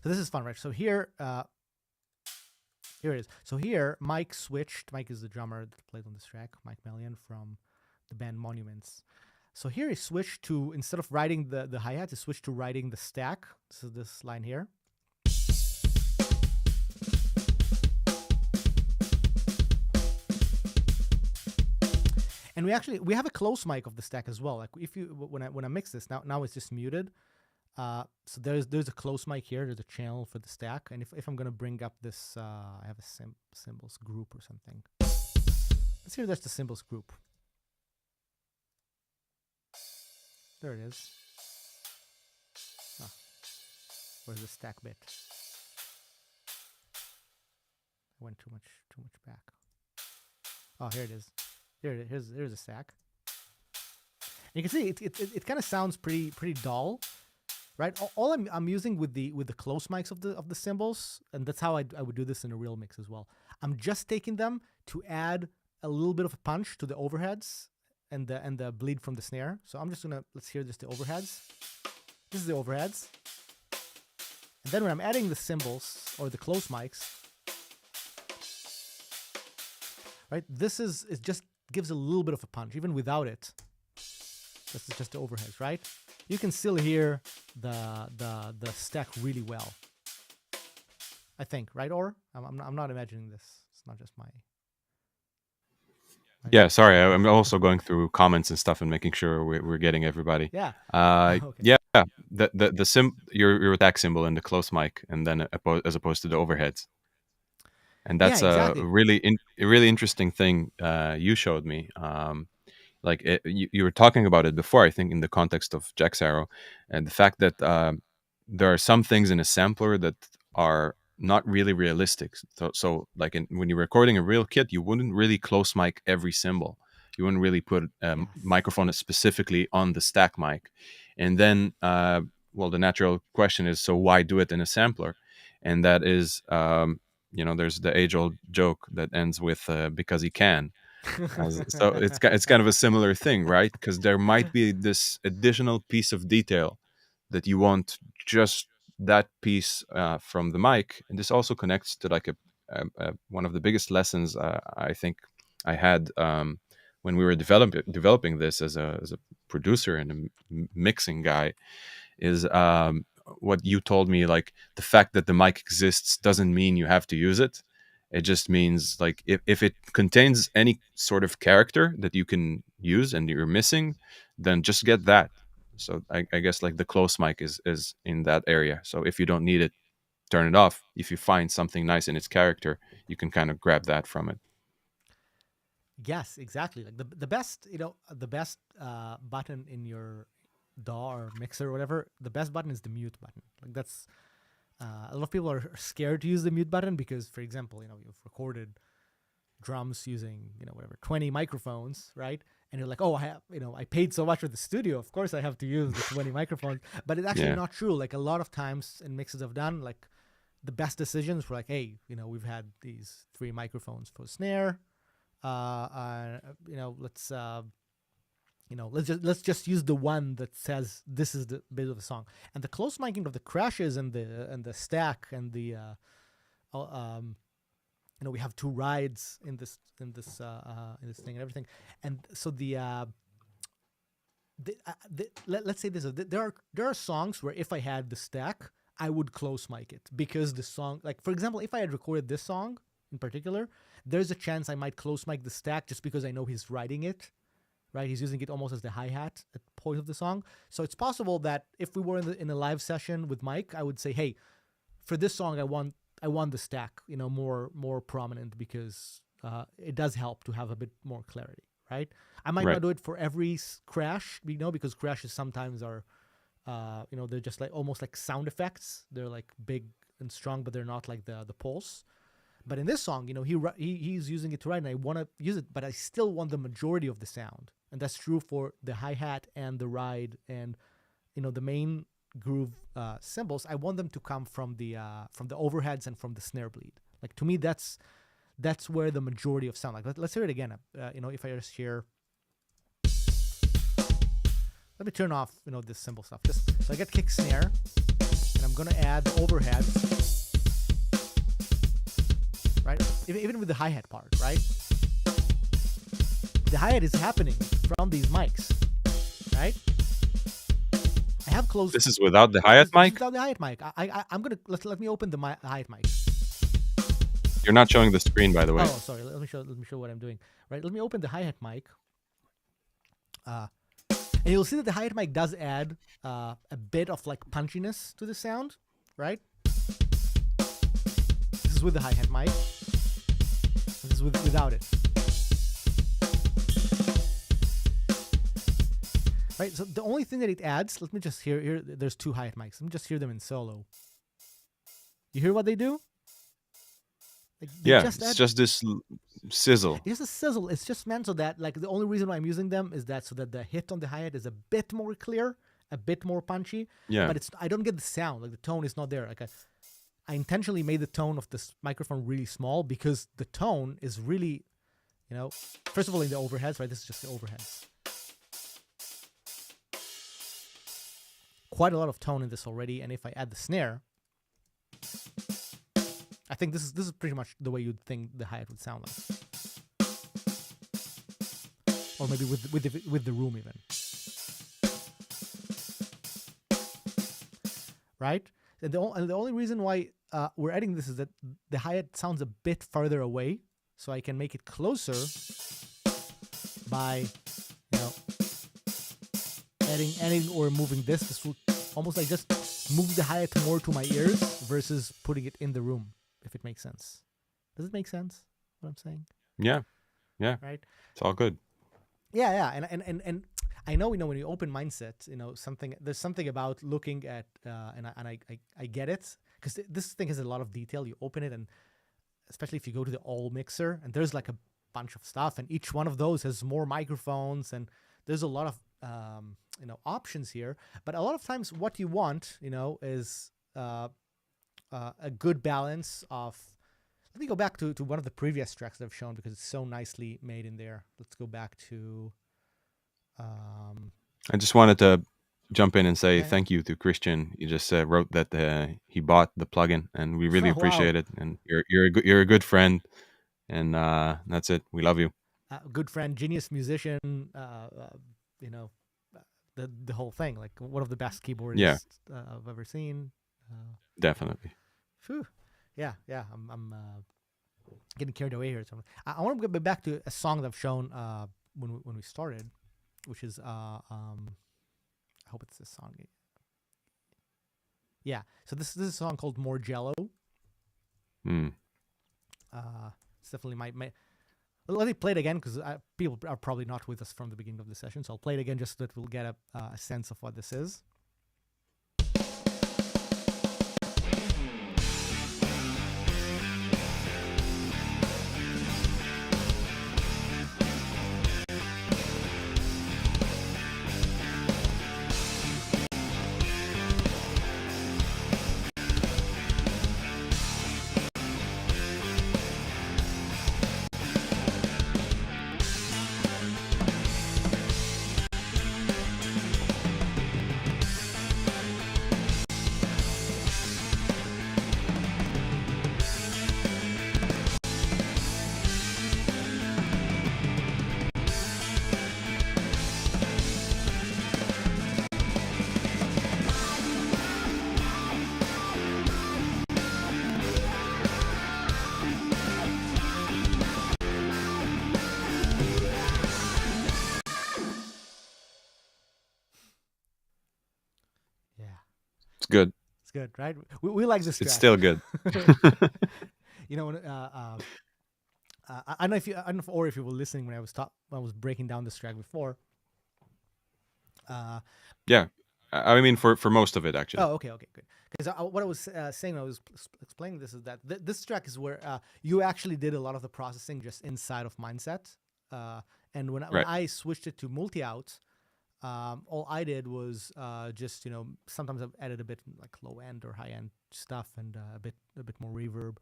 So this is fun, right? So here it is. So here, Mike switched. Mike is the drummer that played on this track, Mike Melian from the band Monuments. So here he switched to, instead of riding the hi-hat, he switched to riding the stack. This is this line here. And we have a close mic of the stack as well. Like when I mix this now it's just muted. So there's a close mic here. There's a channel for the stack. And if I'm gonna bring up this, I have a cymbals group or something. Let's hear that's the cymbals group. There it is. Oh, where's the stack bit? I went too much back. Oh, here it is. Here's a stack. And you can see it kind of sounds pretty dull, right? All I'm using with the close mics of the cymbals, and that's how I would do this in a real mix as well. I'm just taking them to add a little bit of a punch to the overheads and the bleed from the snare. So I'm just gonna, let's hear just the overheads. This is the overheads. And then when I'm adding the cymbals or the close mics, right? It just gives a little bit of a punch, even without it. This is just the overheads, right? You can still hear the stack really well, I think, right? Or I'm not imagining this. It's not just my Yeah, sorry, I'm also going through comments and stuff and making sure we're getting everybody. yeah. Okay. Yeah, your attack symbol and the close mic, and then as opposed to the overheads. And Yeah, that's exactly. a really interesting thing you showed me. You were talking about it before, I think, in the context of Jack's Arrow, and the fact that there are some things in a sampler that are not really realistic. So like when you're recording a real kit, you wouldn't really close mic every cymbal. You wouldn't really put a Yes. microphone specifically on the stack mic. And then, well, the natural question is, so why do it in a sampler? And that is, there's the age-old joke that ends with because he can. So it's kind of a similar thing, right? Because there might be this additional piece of detail that you want just that piece from the mic, and this also connects to like one of the biggest lessons I think I had when we were developing this as a producer and a mixing guy is what you told me, like the fact that the mic exists doesn't mean you have to use it. It just means like if it contains any sort of character that you can use and you're missing, then just get that. So I guess like the close mic is in that area. So if you don't need it, turn it off. If you find something nice in its character, you can kind of grab that from it. Yes, exactly. Like the best, the best button in your DAW or mixer or whatever, the best button is the mute button. Like that's a lot of people are scared to use the mute button because, for example, you've recorded drums using whatever 20 microphones, right? And you're like, oh, I have, I paid so much for the studio, of course I have to use the 20 microphones. But it's actually Yeah. not true. Like a lot of times in mixes I've done, like the best decisions were like, hey, we've had these 3 microphones for snare. Let's let's just use the one that says this is the bit of the song. And the close miking of the crashes and the stack and the we have 2 rides in this thing and everything. And so let's say this, there are songs where if I had the stack, I would close mic it, because the song, like for example, if I had recorded this song in particular, there's a chance I might close mic the stack just because I know he's riding it, right? He's using it almost as the hi-hat at the point of the song. So it's possible that if we were in a live session with Mike, I would say, hey, for this song, I want the stack, more prominent, because it does help to have a bit more clarity, right? I might Right. not do it for every crash, because crashes sometimes are, they're just like almost like sound effects. They're like big and strong, but they're not like the pulse. But in this song, he's using it to ride, and I want to use it, but I still want the majority of the sound, and that's true for the hi-hat and the ride and the main groove cymbals. I want them to come from the overheads and from the snare bleed. Like to me, that's where the majority of sound. Like let's hear it again. If I just hear, let me turn off this cymbal stuff. Just so I get kick snare, and I'm gonna add the overheads. Right? Even with the hi-hat part, right? The hi-hat is happening from these mics, right? I have closed. This is without the hi-hat mic? Without the hi-hat mic. I'm gonna let me open the hi-hat mic. You're not showing the screen, by the way. Oh, sorry. Let me show what I'm doing. Right. Let me open the hi-hat mic. And you'll see that the hi-hat mic does add a bit of like punchiness to the sound, right? This is with the hi-hat mic. This is without it. Right, so the only thing that it adds, let me just hear, there's 2 hi-hat mics. Let me just hear them in solo. You hear what they do? Like Yeah, it's just this sizzle. It's just a sizzle. It's just meant so that, like, the only reason why I'm using them is that so that the hit on the hi-hat is a bit more clear, a bit more punchy. Yeah. But I don't get the sound. Like the tone is not there. Like I intentionally made the tone of this microphone really small because the tone is really, first of all in the overheads, right? This is just the overheads. Quite a lot of tone in this already, and if I add the snare, I think this is pretty much the way you'd think the hi-hat would sound like, or maybe with the room even, right? And the only reason why we're adding this is that the hi-hat sounds a bit farther away, so I can make it closer by adding or moving this. This will almost like just move the hi-hat more to my ears versus putting it in the room, if it makes sense. Does it make sense what I'm saying? Yeah. Right? It's all good. Yeah. And I know, when you open MINDst, there's something about looking at, and I get it, because this thing has a lot of detail. You open it, and especially if you go to the all mixer, and there's like bunch of stuff, and each one of those has more microphones, and there's a lot of options here. But a lot of times, what you want, is a good balance of. Let me go back to one of the previous tracks that I've shown because it's so nicely made in there. Let's go back to. I just wanted to jump in and say Yeah. thank you to Christian. He just wrote that he bought the plugin, and we really Oh, wow. appreciate it. And you're a good friend, and that's it. We love you. Good friend, genius musician. The whole thing. Like one of the best keyboardists I've ever seen. Definitely. Phew. Yeah. I'm getting carried away here. So I want to get back to a song that I've shown when we started, which is I hope it's this song. Yeah. So this is a song called More Jello. Mm. It's definitely my. Let me play it again because people are probably not with us from the beginning of the session. So I'll play it again just so that we'll get a sense of what this is. It's good. It's good, right? We like this track. It's still good. I don't know if you were listening when I was breaking down this track before. Yeah, I mean for most of it actually. Oh, okay, good. Because what I was saying when I was explaining this is that this track is where you actually did a lot of the processing just inside of MINDst. And when I switched it to multi-out, all I did was just sometimes I've added a bit like low end or high end stuff and a bit more reverb.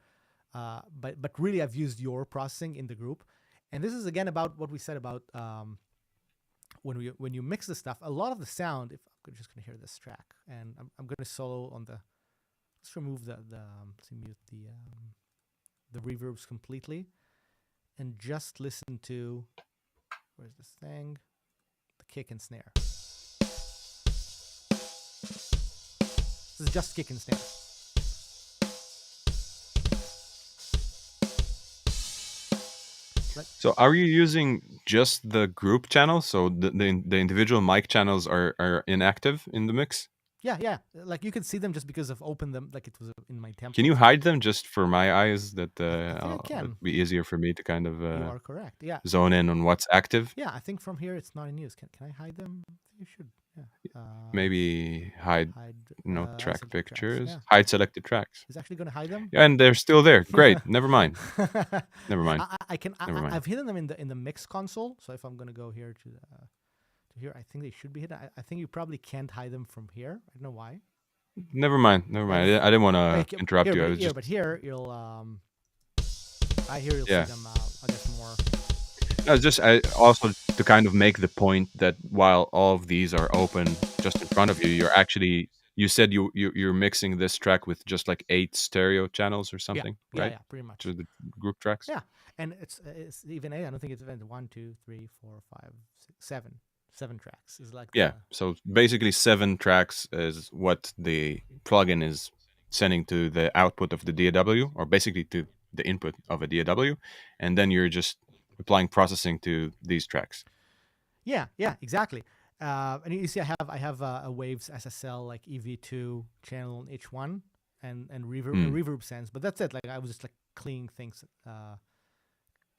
But really I've used your processing in the group, and this is again about what we said about when you mix the stuff. A lot of the sound, if I'm just gonna hear this track, and I'm gonna solo on the. Let's remove let's mute the reverbs completely, and just listen to where's this thing. Kick and snare. This is just kick and snare. So are you using just the group channel? So the individual mic channels are inactive in the mix? Yeah. Like you can see them just because I've opened them. Like it was in my template. Can you hide them just for my eyes? That I can. it'd be easier for me to kind of you are correct. Yeah. Zone in on what's active. Yeah, I think from here it's not in use. Can I hide them? You should. Yeah. Maybe hide track pictures. Yeah. Hide selected tracks. Is actually going to hide them? Yeah, and they're still there. Great. Never mind. Never mind. I've hidden them in the mix console. So if I'm going to go here to here, I think they should be hidden. I think you probably can't hide them from here. I don't know why. Never mind. I didn't want to interrupt you. But here you'll see them. I guess more. No, just also to kind of make the point that while all of these are open just in front of you, you said you're mixing this track with just like 8 stereo channels or something, right? Yeah, pretty much. To the group tracks. Yeah, and it's even 8. I don't think it's even 1, 2, 3, 4, 5, 6, 7 tracks. Is like So basically 7 tracks is what the plugin is sending to the output of the DAW, or basically to the input of a DAW, and then you're just applying processing to these tracks. Yeah, exactly. And you see, I have a Waves SSL like EV2 channel on each one, and reverb sense, but that's it. Like I was just like cleaning things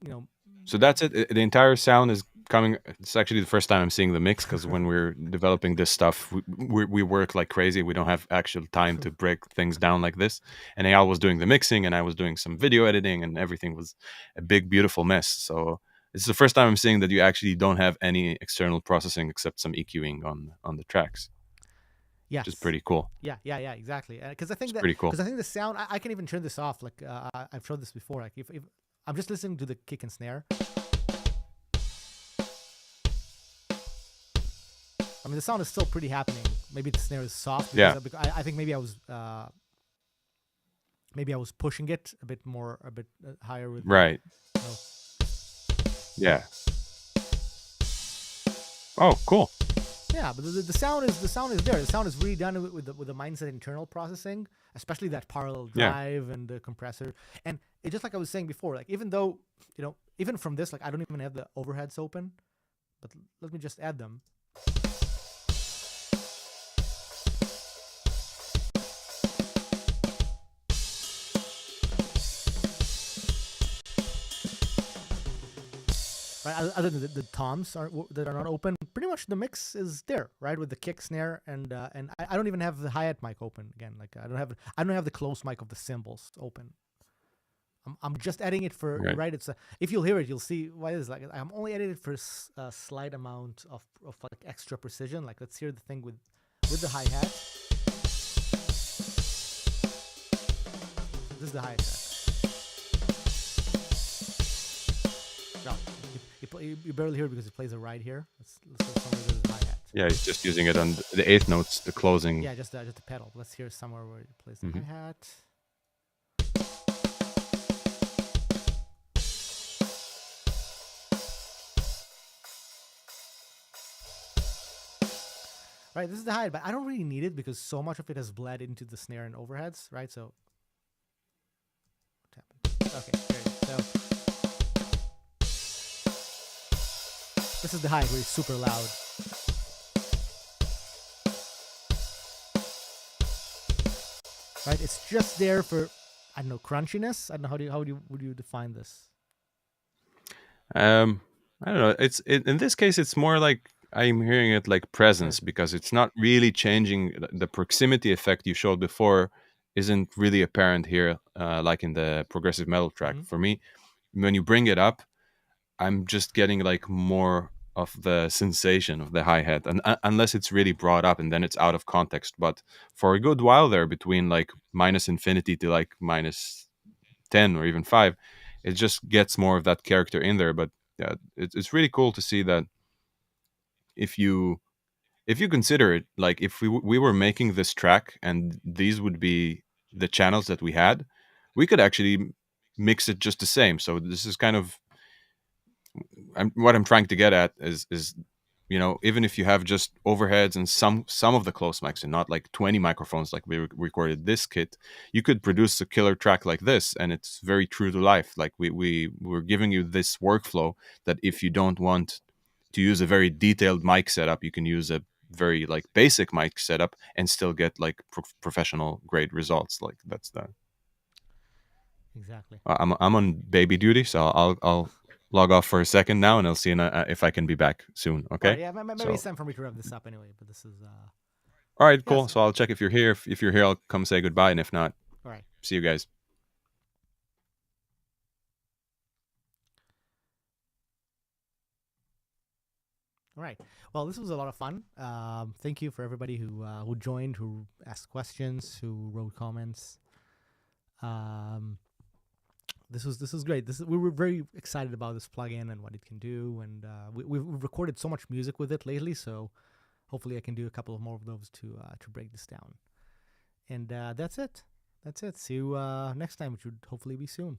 you know. So that's it. The entire sound is coming. It's actually the first time I'm seeing the mix because when we're developing this stuff, we work like crazy. We don't have actual time to break things down like this. And Eyal was doing the mixing, and I was doing some video editing, and everything was a big, beautiful mess. So it's the first time I'm seeing that you actually don't have any external processing except some EQing on the tracks, which is Yes. pretty cool. Yeah, exactly. Because I It's think pretty cool. the sound, I can even turn this off. Like I've showed this before. Like if I'm just listening to the kick and snare. I mean, the sound is still pretty happening. Maybe the snare is soft because Yeah. I think maybe I was pushing it a bit more, a bit higher with Right. you know. Yeah. Oh, cool. Yeah, but the sound is there. The sound is really done with the MINDst internal processing, especially that parallel Yeah. drive and the compressor. And it just like I was saying before, like even though even from this, like I don't even have the overheads open, but let me just add them. Right, other than the toms that are not open, pretty much the mix is there, right, with the kick, snare, and I don't even have the hi-hat mic open again. Like I don't have the close mic of the cymbals open. I'm just adding it for right. It's if you'll hear it, you'll see why it is like I'm only adding it for a slight amount of like extra precision. Like let's hear the thing with the hi-hat. This is the hi-hat. No, you barely hear it because it plays a ride here. Let's somewhere there's a hi-hat. Yeah, he's just using it on the eighth notes, the closing. Yeah, just the pedal. Let's hear somewhere where it plays the hi-hat. Right, this is the hi-hat, but I don't really need it because so much of it has bled into the snare and overheads, right? So, what happened? Okay, there it is. So, this is the hi-hat where it's super loud. Right, it's just there for, I don't know, crunchiness. I don't know how would you define this? I don't know. In this case, it's more like I'm hearing it like presence because it's not really changing. The proximity effect you showed before isn't really apparent here, like in the progressive metal track. For me, when you bring it up, I'm just getting like more of the sensation of the hi-hat, and unless it's really brought up, and then it's out of context. But for a good while there, between like minus infinity to like minus 10 or even 5, it just gets more of that character in there. But yeah, it's really cool to see that if you consider it, like if we were making this track and these would be the channels that we had, we could actually mix it just the same. So this is kind of what I'm trying to get at is even if you have just overheads and some of the close mics and not like 20 microphones like we recorded this kit, you could produce a killer track like this, and it's very true to life. Like we're giving you this workflow that if you don't want to use a very detailed mic setup, you can use a very like basic mic setup and still get like professional grade results. Like that's the Exactly. I'm on baby duty, so I'll log off for a second now, and I'll see if I can be back soon. Okay. All right, yeah, maybe it's time for me to wrap this up anyway. But this is all right, cool. Yes. So I'll check if you're here. If you're here, I'll come say goodbye, and if not, all right. See you guys. All right. Well, this was a lot of fun. Thank you for everybody who joined, who asked questions, who wrote comments. This was great. We were very excited about this plugin and what it can do, and we've recorded so much music with it lately. So hopefully, I can do a couple of more of those to break this down. And that's it. That's it. See you next time, which would hopefully be soon.